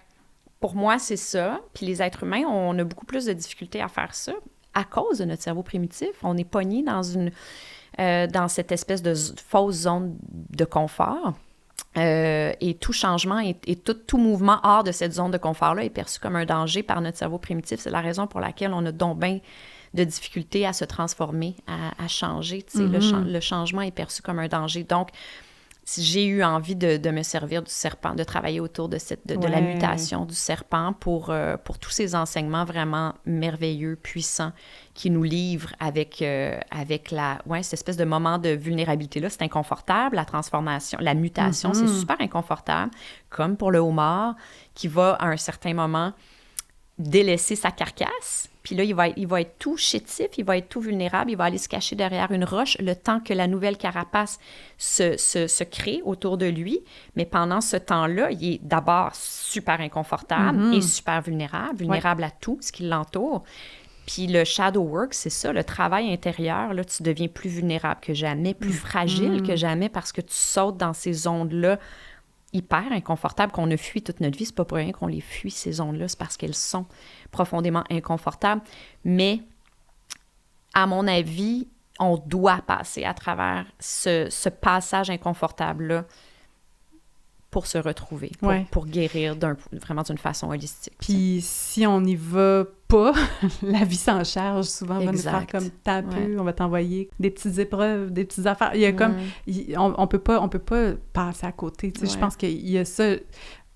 pour moi, c'est ça. Puis les êtres humains, on a beaucoup plus de difficultés à faire ça à cause de notre cerveau primitif. On est pogné dans cette espèce de fausse zone de confort. Et tout changement et tout mouvement hors de cette zone de confort-là est perçu comme un danger par notre cerveau primitif. C'est la raison pour laquelle on a donc bien de difficulté à se transformer, à changer. Tu sais, le changement est perçu comme un danger. Donc, si j'ai eu envie de me servir du serpent, de travailler autour de la mutation du serpent pour tous ces enseignements vraiment merveilleux, puissants, qui nous livrent avec cette espèce de moment de vulnérabilité-là. C'est inconfortable, la transformation, la mutation, c'est super inconfortable, comme pour le homard, qui va, à un certain moment, délaisser sa carcasse. Puis là, il va être tout chétif, il va être tout vulnérable, il va aller se cacher derrière une roche le temps que la nouvelle carapace se crée autour de lui. Mais pendant ce temps-là, il est d'abord super inconfortable et super vulnérable à tout ce qui l'entoure. Puis le shadow work, c'est ça, le travail intérieur, là, tu deviens plus vulnérable que jamais, plus fragile que jamais parce que tu sautes dans ces ondes-là hyper inconfortables qu'on a fui toute notre vie. C'est pas pour rien qu'on les fuit, ces ondes-là, c'est parce qu'elles sont profondément inconfortables. Mais, à mon avis, on doit passer à travers ce passage inconfortable-là pour se retrouver, pour guérir vraiment d'une façon holistique. Puis si on n'y va pas, la vie s'en charge. Souvent, on va nous faire comme taper, on va t'envoyer des petites épreuves, des petites affaires. Il y a comme... On peut pas passer à côté. Tu sais, je pense qu'il y a ça...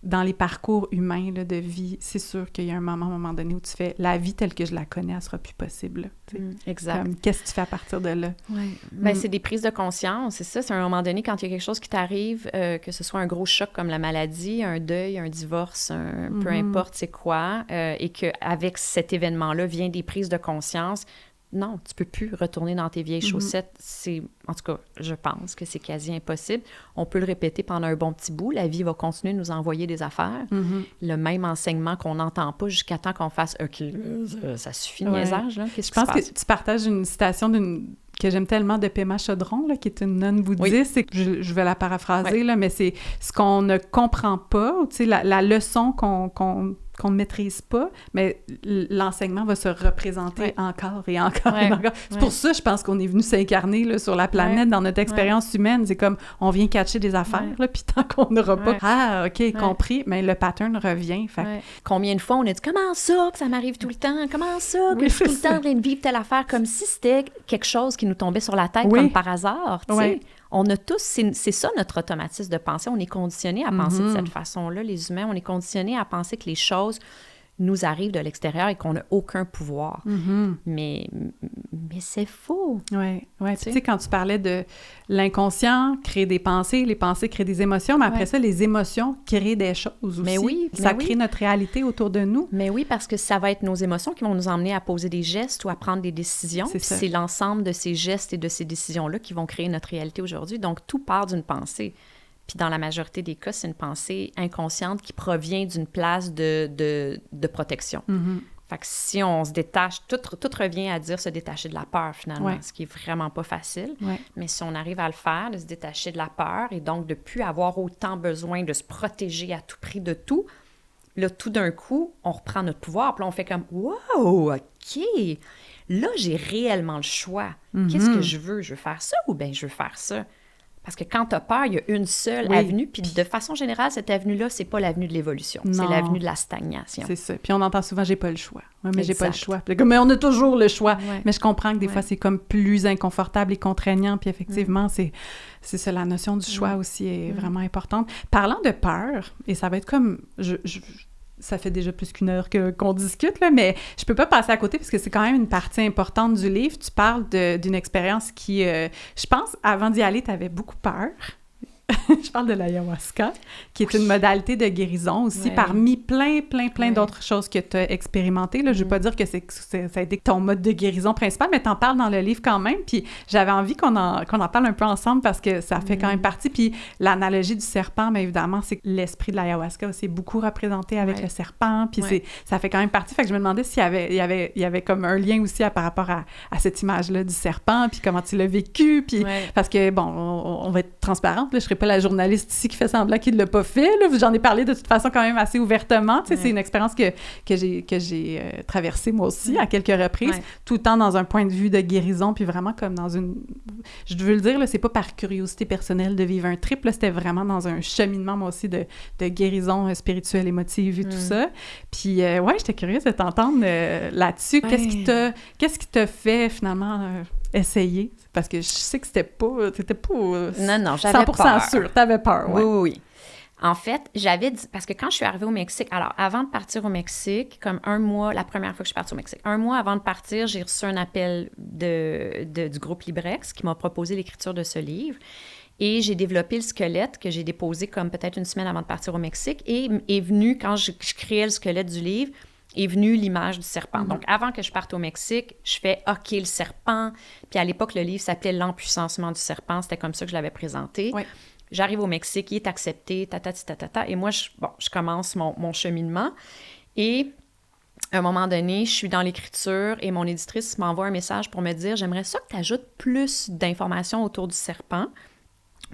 Dans les parcours humains là, de vie, c'est sûr qu'il y a un moment donné où tu fais la vie telle que je la connais, elle sera plus possible. Exact. Qu'est-ce que tu fais à partir de là? Ben, c'est des prises de conscience, c'est ça. C'est à un moment donné, quand il y a quelque chose qui t'arrive, que ce soit un gros choc comme la maladie, un deuil, un divorce, peu importe c'est quoi, et qu'avec cet événement-là vient des prises de conscience. Non, tu peux plus retourner dans tes vieilles chaussettes. En tout cas, je pense que c'est quasi impossible. On peut le répéter pendant un bon petit bout. La vie va continuer de nous envoyer des affaires. Le même enseignement qu'on n'entend pas jusqu'à temps qu'on fasse « OK, ça suffit, niaisage. » Je pense que tu partages une citation que j'aime tellement de Pema Chodron, là, qui est une nonne bouddhiste, c'est que je vais la paraphraser, là, mais c'est ce qu'on ne comprend pas, tu sais, la leçon qu'on ne maîtrise pas, mais l'enseignement va se représenter encore et encore et encore. C'est pour ça, je pense qu'on est venu s'incarner là, sur la planète, dans notre expérience humaine. C'est comme, on vient catcher des affaires, là, puis tant qu'on n'aura pas « Ah, OK, compris », mais le pattern revient. Fait. Combien de fois on a dit « Comment ça que ça m'arrive tout le temps? Comment ça que je suis tout le temps en train de vivre telle affaire? » Comme si c'était quelque chose qui nous tombait sur la tête comme par hasard, tu sais. On a tous, c'est ça notre automatisme de pensée. On est conditionné à penser de cette façon-là, les humains. On est conditionné à penser que les choses nous arrivent de l'extérieur et qu'on n'a aucun pouvoir. Mais c'est faux. Oui. Tu sais, quand tu parlais de l'inconscient créer des pensées, les pensées créent des émotions, mais après ça, les émotions créent des choses aussi. Mais oui. Ça crée notre réalité autour de nous. Mais oui, parce que ça va être nos émotions qui vont nous emmener à poser des gestes ou à prendre des décisions. C'est l'ensemble de ces gestes et de ces décisions-là qui vont créer notre réalité aujourd'hui. Donc, tout part d'une pensée. Puis dans la majorité des cas, c'est une pensée inconsciente qui provient d'une place de protection. Fait que si on se détache, tout revient à dire se détacher de la peur, finalement, ce qui est vraiment pas facile. Mais si on arrive à le faire, de se détacher de la peur et donc de ne plus avoir autant besoin de se protéger à tout prix de tout, là, tout d'un coup, on reprend notre pouvoir. Puis là, on fait comme « Wow, OK! Là, j'ai réellement le choix. Qu'est-ce que je veux? Je veux faire ça ou bien je veux faire ça? » Parce que quand tu as peur, il y a une seule avenue. Puis de façon générale, cette avenue-là, c'est pas l'avenue de l'évolution. C'est l'avenue de la stagnation. C'est ça. Puis on entend souvent « j'ai pas le choix ». Oui, mais j'ai pas le choix. Puis, mais on a toujours le choix. Mais je comprends que des fois, c'est comme plus inconfortable et contraignant. Puis effectivement, c'est ça, la notion du choix aussi est vraiment importante. Parlant de peur, et ça va être comme... ça fait déjà plus qu'une heure qu'on discute, là, mais je peux pas passer à côté parce que c'est quand même une partie importante du livre. Tu parles d'une expérience qui, je pense, avant d'y aller, tu avais beaucoup peur. Je parle de l'ayahuasca, qui est une modalité de guérison aussi, parmi plein d'autres choses que tu as expérimentées. Là, je veux pas dire que ça a été ton mode de guérison principal, mais tu en parles dans le livre quand même, puis j'avais envie qu'on en parle un peu ensemble parce que ça fait quand même partie. Puis l'analogie du serpent, mais évidemment, c'est que l'esprit de l'ayahuasca aussi est beaucoup représenté avec le serpent, puis ça fait quand même partie. Fait que je me demandais s'il y avait comme un lien aussi par rapport à cette image-là du serpent, puis comment tu l'as vécu, puis parce que, bon, on va être transparente, là, je serais pas la journaliste ici qui fait semblant qu'il ne l'a pas fait. Là. J'en ai parlé de toute façon quand même assez ouvertement. C'est une expérience que j'ai traversée moi aussi à quelques reprises, tout le temps dans un point de vue de guérison, puis vraiment comme dans une... Je veux le dire, là, c'est pas par curiosité personnelle de vivre un trip, là, c'était vraiment dans un cheminement, moi aussi, de guérison spirituelle, émotive et tout ça. Puis, j'étais curieuse de t'entendre là-dessus. Qu'est-ce qui t'a fait, finalement, essayer? Parce que je sais que t'étais pas non, j'avais 100% peur. Sûre. T'avais peur, Oui. En fait, parce que quand je suis arrivée au Mexique, alors avant de partir au Mexique, comme un mois, la première fois que je suis partie au Mexique, un mois avant de partir, j'ai reçu un appel du groupe Librex qui m'a proposé l'écriture de ce livre. Et j'ai développé le squelette que j'ai déposé comme peut-être une semaine avant de partir au Mexique. Et est venu, quand je créais le squelette du livre, est venue l'image du serpent. Donc, avant que je parte au Mexique, je fais « OK, le serpent ». Puis à l'époque, le livre s'appelait « L'empuissancement du serpent ». C'était comme ça que je l'avais présenté. Oui. J'arrive au Mexique, il est accepté, et moi, je commence mon cheminement. Et à un moment donné, je suis dans l'écriture et mon éditrice m'envoie un message pour me dire « J'aimerais ça que tu ajoutes plus d'informations autour du serpent,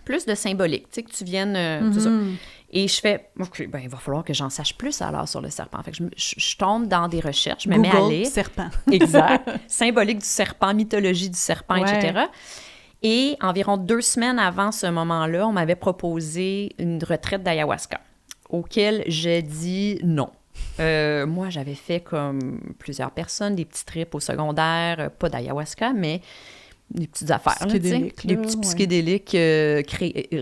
plus de symbolique, tu sais, que tu viennes... tout ça. » Et je fais, OK, ben il va falloir que j'en sache plus alors sur le serpent. Fait que je tombe dans des recherches, je me mets à lire. Serpent. Exact. Symbolique du serpent, mythologie du serpent, etc. Et environ 2 semaines avant ce moment-là, on m'avait proposé une retraite d'ayahuasca, auquel j'ai dit non. Moi, j'avais fait comme plusieurs personnes, des petits trips au secondaire, pas d'ayahuasca, mais... des petites affaires, des petits psychédéliques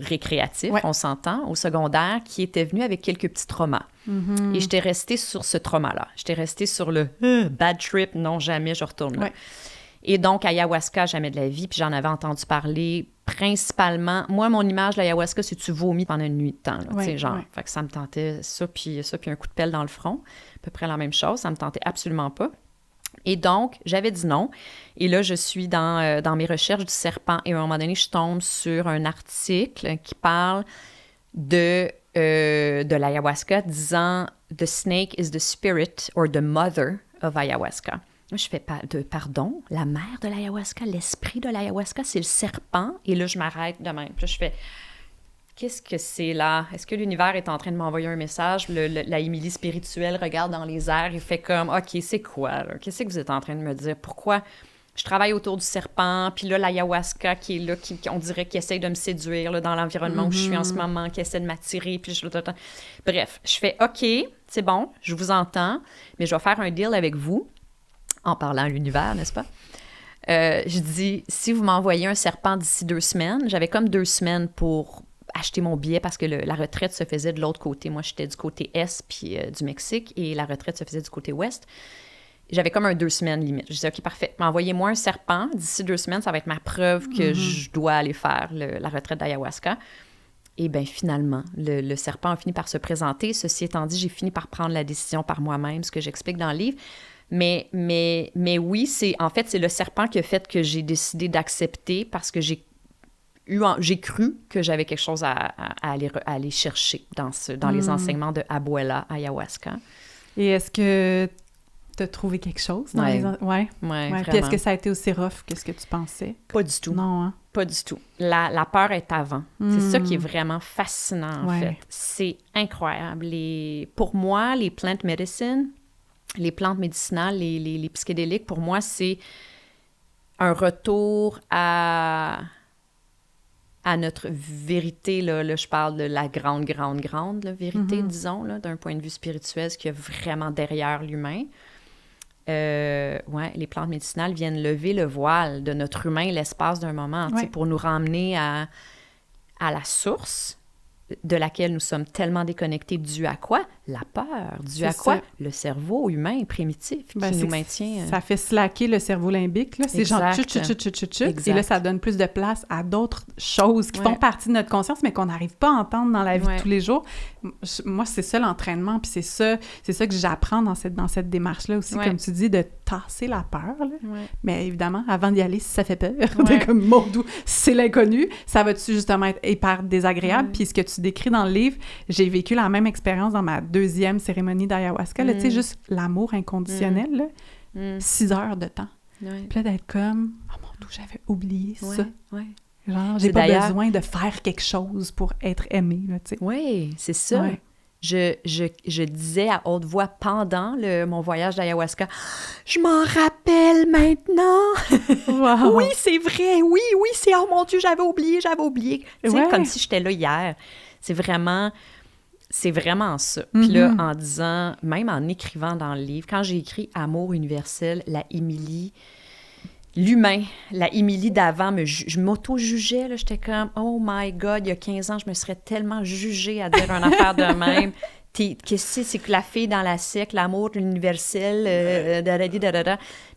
récréatifs, on s'entend, au secondaire, qui étaient venus avec quelques petits traumas. Et j'étais restée sur ce trauma-là. J'étais restée sur le bad trip, non, jamais je retourne là. Et donc, ayahuasca, jamais de la vie, puis j'en avais entendu parler principalement. Moi, mon image de l'ayahuasca, c'est que tu vomis pendant une nuit de temps, tu sais, genre. Fait que ça me tentait ça, puis un coup de pelle dans le front. À peu près la même chose, ça me tentait absolument pas. Et donc, j'avais dit non. Et là, je suis dans mes recherches du serpent. Et à un moment donné, je tombe sur un article qui parle de l'ayahuasca disant « The snake is the spirit or the mother of ayahuasca ». Je fais pardon, la mère de l'ayahuasca, l'esprit de l'ayahuasca, c'est le serpent. Et là, je m'arrête de même. Puis là, je fais... Qu'est-ce que c'est là? Est-ce que l'univers est en train de m'envoyer un message? La Émilie spirituelle regarde dans les airs et fait comme, OK, c'est quoi, là? Qu'est-ce que vous êtes en train de me dire? Pourquoi je travaille autour du serpent? Puis là, l'ayahuasca qui est là, on dirait qu'il essaie de me séduire là, dans l'environnement où je suis en ce moment, qui essaie de m'attirer. Puis bref, je fais, OK, c'est bon, je vous entends, mais je vais faire un deal avec vous, en parlant à l'univers, n'est-ce pas? Je dis, si vous m'envoyez un serpent d'ici 2 semaines, j'avais comme 2 semaines pour acheter mon billet parce que la retraite se faisait de l'autre côté. Moi, j'étais du côté est puis du Mexique et la retraite se faisait du côté ouest. J'avais comme un 2 semaines limite. Je disais, OK, parfait, envoyez-moi un serpent. D'ici 2 semaines, ça va être ma preuve que je dois aller faire la retraite d'ayahuasca. Et bien, finalement, le serpent a fini par se présenter. Ceci étant dit, j'ai fini par prendre la décision par moi-même, ce que j'explique dans le livre. Mais oui, c'est le serpent qui a fait que j'ai décidé d'accepter parce que j'ai cru que j'avais quelque chose à aller chercher dans les enseignements de Abuela Ayahuasca. Et est-ce que tu as trouvé quelque chose dans les... Ouais, vraiment. Puis est-ce que ça a été aussi rough que ce que tu pensais? Pas du tout. Non, hein? Pas du tout. La peur est avant. C'est ça qui est vraiment fascinant, en fait. C'est incroyable. Pour moi, les plant medicine, les plantes médicinales, les psychédéliques, pour moi, c'est un retour à notre vérité, là, je parle de la grande vérité, disons, là, d'un point de vue spirituel, ce qu'il y a vraiment derrière l'humain. Les plantes médicinales viennent lever le voile de notre humain l'espace d'un moment, pour nous ramener à la source de laquelle nous sommes tellement déconnectés, dû à quoi? La peur. Dû à quoi? Le cerveau humain primitif qui nous maintient... Ça fait slacker le cerveau limbique, là. C'est genre chut. Et là, ça donne plus de place à d'autres choses qui font partie de notre conscience, mais qu'on n'arrive pas à entendre dans la vie de tous les jours. Moi, c'est ça l'entraînement, puis c'est ça que j'apprends dans cette démarche-là aussi, comme tu dis, de tasser la peur, là. Mais évidemment, avant d'y aller, si ça fait peur, comme mon doux, c'est l'inconnu, ça va-tu justement être hyper désagréable? Puis ce que tu décris dans le livre, j'ai vécu la même expérience dans ma 2e cérémonie d'ayahuasca, tu sais, juste l'amour inconditionnel, là, 6 heures de temps. Puis là, d'être comme, oh mon Dieu, j'avais oublié ça. Genre, j'ai pas besoin de faire quelque chose pour être aimée, là, tu sais. Oui, c'est ça. Ouais. Je disais à haute voix pendant mon voyage d'ayahuasca, « Je m'en rappelle maintenant! Wow. Oui, c'est vrai! Oui, c'est... Oh mon Dieu, j'avais oublié! » Tu sais, comme si j'étais là hier. C'est vraiment ça. Puis là, en disant, même en écrivant dans le livre, quand j'ai écrit « Amour universel », la Émilie... L'humain, la Émilie d'avant, je m'auto-jugeais, là, j'étais comme « Oh my God, il y a 15 ans, je me serais tellement jugée à dire une affaire de même. Qu'est-ce que c'est que la fille dans la sec, l'amour universel,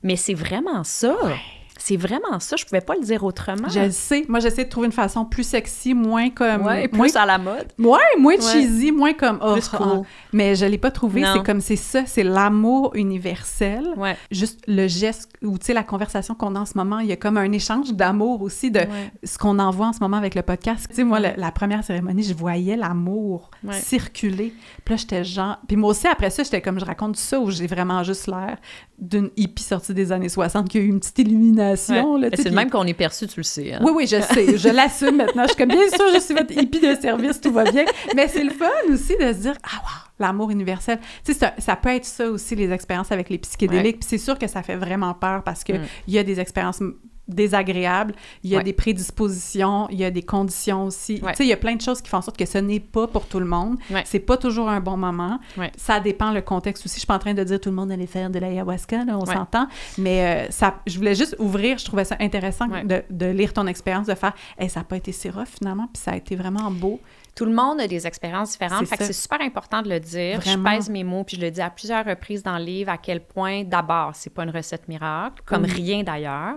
Mais c'est vraiment ça. Ouais. C'est vraiment ça. Je pouvais pas le dire autrement. Je le sais. Moi, j'essaie de trouver une façon plus sexy, moins comme... Ouais, plus à la mode. Ouais, moins cheesy, moins comme... Oh, plus cool. Mais je l'ai pas trouvé. Non. C'est comme, c'est ça, c'est l'amour universel. Ouais. Juste le geste, ou tu sais, la conversation qu'on a en ce moment, il y a comme un échange d'amour aussi de ce qu'on envoie en ce moment avec le podcast. Tu sais, moi, la première cérémonie, je voyais l'amour circuler. Puis là, j'étais genre... Puis moi aussi, après ça, j'étais comme, je raconte ça où j'ai vraiment juste l'air d'une hippie sortie des années 60 qui a eu une petite illumination. Là, c'est le même qu'on est perçu, tu le sais. Hein? Oui, je sais. Je l'assume maintenant. Je suis comme, bien sûr, je suis votre hippie de service, tout va bien. Mais c'est le fun aussi de se dire, ah wow, l'amour universel. Tu sais, ça peut être ça aussi, les expériences avec les psychédéliques. Puis c'est sûr que ça fait vraiment peur parce qu'il y a des expériences désagréables, il y a des prédispositions, il y a des conditions aussi. Tu sais, il y a plein de choses qui font en sorte que ce n'est pas pour tout le monde. C'est pas toujours un bon moment. Ça dépend le contexte aussi. Je suis pas en train de dire tout le monde allait faire de l'ayahuasca, là, on s'entend. Mais je voulais juste ouvrir, je trouvais ça intéressant de lire ton expérience, de faire « ça n'a pas été si rough finalement », puis ça a été vraiment beau. Tout le monde a des expériences différentes, fait que c'est super important de le dire. Vraiment. Je pèse mes mots, puis je le dis à plusieurs reprises dans le livre, à quel point, d'abord, c'est pas une recette miracle, comme rien d'ailleurs.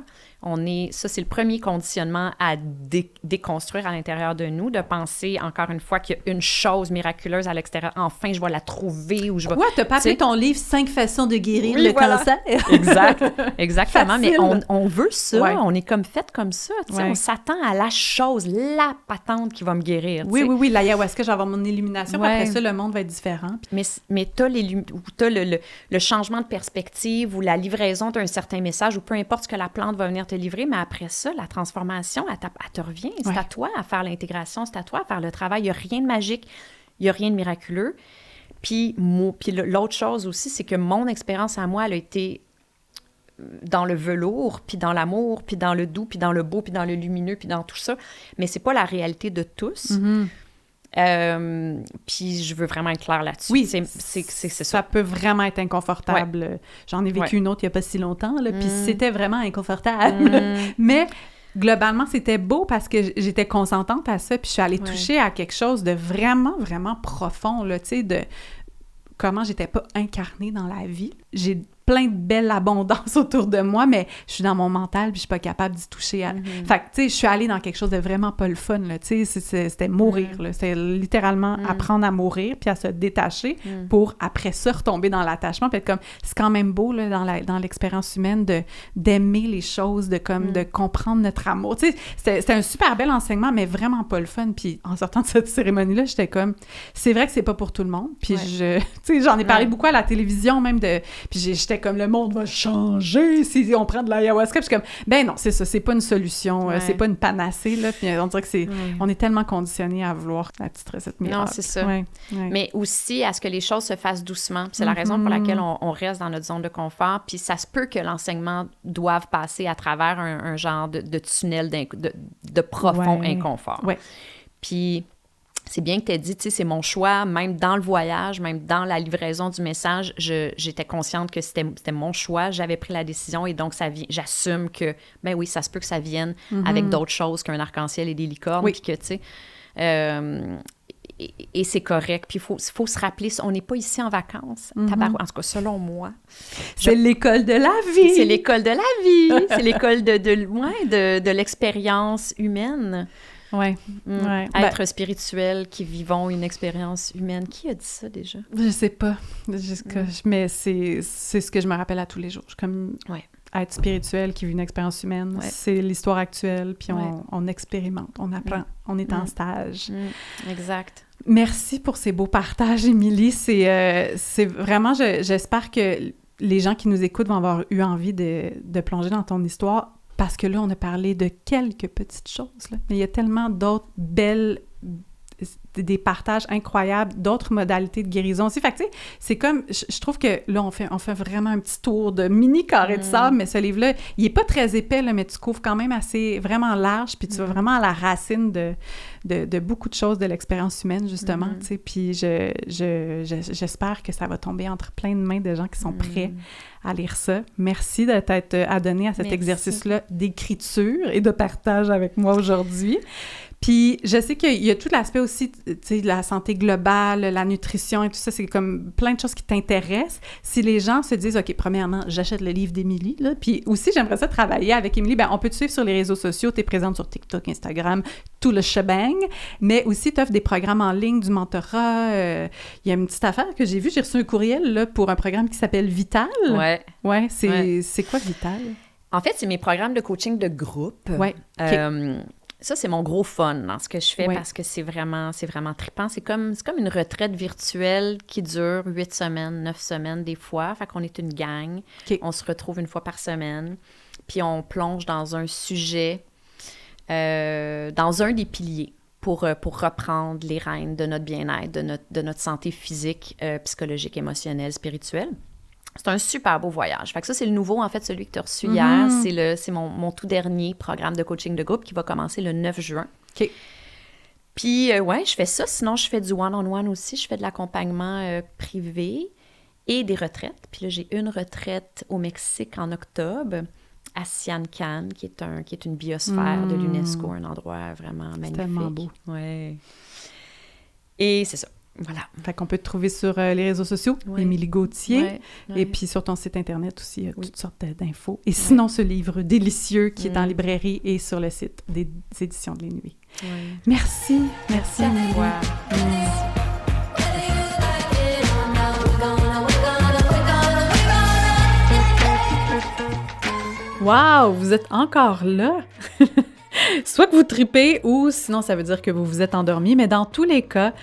Ça, c'est le premier conditionnement à déconstruire à l'intérieur de nous, de penser, encore une fois, qu'il y a une chose miraculeuse à l'extérieur. Enfin, je vais la trouver ou je vais... Quoi? T'as pas appelé ton livre « 5 façons de guérir le cancer ». Exactement. Mais on veut ça. On est comme fait comme ça. On s'attend à la chose, la patente qui va me guérir. Oui. L'ayahuasca, je vais avoir mon illumination. Après ça, le monde va être différent. Mais t'as le changement de perspective ou la livraison d'un certain message ou peu importe ce que la plante va venir te livrer, mais après ça, la transformation, elle te revient. C'est à toi à faire l'intégration, c'est à toi à faire le travail. Il n'y a rien de magique, il n'y a rien de miraculeux. Puis l'autre chose aussi, c'est que mon expérience à moi, elle a été dans le velours, puis dans l'amour, puis dans le doux, puis dans le beau, puis dans le lumineux, puis dans tout ça. Mais c'est pas la réalité de tous. Puis je veux vraiment être claire là-dessus. Oui, c'est ça. Ça peut vraiment être inconfortable. J'en ai vécu une autre il n'y a pas si longtemps, puis c'était vraiment inconfortable. Mais globalement, c'était beau parce que j'étais consentante à ça, puis je suis allée toucher à quelque chose de vraiment, vraiment profond, là, tu sais, de comment j'étais pas incarnée dans la vie. J'ai plein de belle abondance autour de moi, mais je suis dans mon mental puis je suis pas capable d'y toucher. Fait que, tu sais, je suis allée dans quelque chose de vraiment pas le fun, là, tu sais, c'était mourir, là. C'était littéralement apprendre à mourir puis à se détacher pour, après ça, retomber dans l'attachement puis être comme, c'est quand même beau, là, dans l'expérience humaine d'aimer les choses, de comprendre notre amour. Tu sais, c'était un super bel enseignement, mais vraiment pas le fun. Puis en sortant de cette cérémonie-là, j'étais comme, c'est vrai que c'est pas pour tout le monde. Puis tu sais, j'en ai parlé beaucoup à la télévision, même puis j'étais comme, le monde va changer si on prend de l'ayahuasca. Puis je suis comme, ben non, c'est ça, c'est pas une solution, c'est pas une panacée, là. Puis on dirait que on est tellement conditionnés à vouloir la petite recette miracle. Non, c'est ça. Mais aussi à ce que les choses se fassent doucement. Puis c'est la raison pour laquelle on reste dans notre zone de confort. Puis ça se peut que l'enseignement doive passer à travers un genre de tunnel de profond inconfort. Puis c'est bien que tu aies dit, tu sais, c'est mon choix, même dans le voyage, même dans la livraison du message, j'étais consciente que c'était mon choix, j'avais pris la décision et donc j'assume que, ben oui, ça se peut que ça vienne avec d'autres choses qu'un arc-en-ciel et des licornes, puis que, tu sais, et c'est correct. Puis il faut se rappeler, on n'est pas ici en vacances, en tout cas, selon moi. C'est l'école de la vie! C'est l'école de la vie! C'est l'école de l'expérience humaine. Être spirituel, qui vivons une expérience humaine. Qui a dit ça déjà? Je sais pas. Mais c'est ce que je me rappelle à tous les jours. Comme être spirituel, qui vit une expérience humaine, c'est l'histoire actuelle, puis on expérimente, on apprend, on est en stage. Exact. Merci pour ces beaux partages, Émilie. C'est vraiment, j'espère que les gens qui nous écoutent vont avoir eu envie de plonger dans ton histoire, parce que là, on a parlé de quelques petites choses, là, mais il y a tellement d'autres belles, des partages incroyables, d'autres modalités de guérison aussi. Fait que, tu sais, c'est comme, je trouve que là, on fait vraiment un petit tour de mini carré de sable, mais ce livre-là, il est pas très épais, là, mais tu couvres quand même assez, vraiment large, puis tu vas vraiment à la racine de beaucoup de choses de l'expérience humaine, justement, tu sais. Puis j'espère que ça va tomber entre plein de mains de gens qui sont prêts à lire ça. Merci de t'être adonné à cet exercice-là d'écriture et de partage avec moi aujourd'hui. Puis je sais qu'il y a tout l'aspect aussi, tu sais, de la santé globale, la nutrition et tout ça, c'est comme plein de choses qui t'intéressent. Si les gens se disent, OK, premièrement, j'achète le livre d'Émilie, là, puis aussi, j'aimerais ça travailler avec Émilie, ben on peut te suivre sur les réseaux sociaux, t'es présente sur TikTok, Instagram, tout le shebang, mais aussi t'offres des programmes en ligne, du mentorat. Il y a une petite affaire que j'ai vue, j'ai reçu un courriel, là, pour un programme qui s'appelle Vital. Ouais. Ouais, c'est quoi Vital? En fait, c'est mes programmes de coaching de groupe. Ouais. Ça, c'est mon gros fun dans ce que je fais parce que c'est vraiment trippant. C'est comme une retraite virtuelle qui dure 8 semaines, 9 semaines des fois. Fait qu'on est une gang. On se retrouve une fois par semaine. Puis on plonge dans un sujet, dans un des piliers pour reprendre les rênes de notre bien-être, de notre santé physique, psychologique, émotionnelle, spirituelle. C'est un super beau voyage. Fait que ça, c'est le nouveau, en fait, celui que tu as reçu hier. C'est mon tout dernier programme de coaching de groupe qui va commencer le 9 juin. OK. Puis, je fais ça. Sinon, je fais du one-on-one aussi. Je fais de l'accompagnement privé et des retraites. Puis là, j'ai une retraite au Mexique en octobre à Sian Can, qui est une biosphère de l'UNESCO, un endroit vraiment magnifique. C'est tellement beau. Ouais. Et c'est ça. Voilà. Fait qu'on peut te trouver sur les réseaux sociaux, Émilie Gauthier, Ouais. et puis sur ton site Internet aussi, toutes sortes d'infos. Et sinon, ce livre délicieux qui est en librairie et sur le site des éditions de l'Inuit. Ouais. Merci. Merci, Amélie. Wow, vous êtes encore là! Soit que vous tripez ou sinon ça veut dire que vous vous êtes endormi, mais dans tous les cas,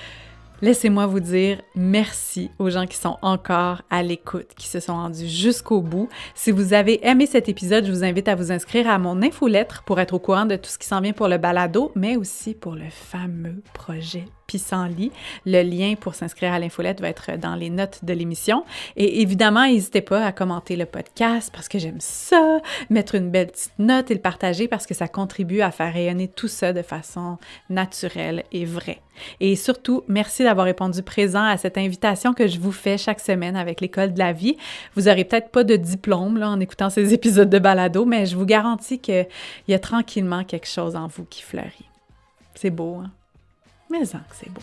laissez-moi vous dire merci aux gens qui sont encore à l'écoute, qui se sont rendus jusqu'au bout. Si vous avez aimé cet épisode, je vous invite à vous inscrire à mon infolettre pour être au courant de tout ce qui s'en vient pour le balado, mais aussi pour le fameux projet Pissenlit. Le lien pour s'inscrire à l'infolette va être dans les notes de l'émission. Et évidemment, n'hésitez pas à commenter le podcast parce que j'aime ça, mettre une belle petite note et le partager parce que ça contribue à faire rayonner tout ça de façon naturelle et vraie. Et surtout, merci d'avoir répondu présent à cette invitation que je vous fais chaque semaine avec l'École de la vie. Vous n'aurez peut-être pas de diplôme là, en écoutant ces épisodes de balado, mais je vous garantis qu'il y a tranquillement quelque chose en vous qui fleurit. C'est beau, hein? Mais que c'est beau.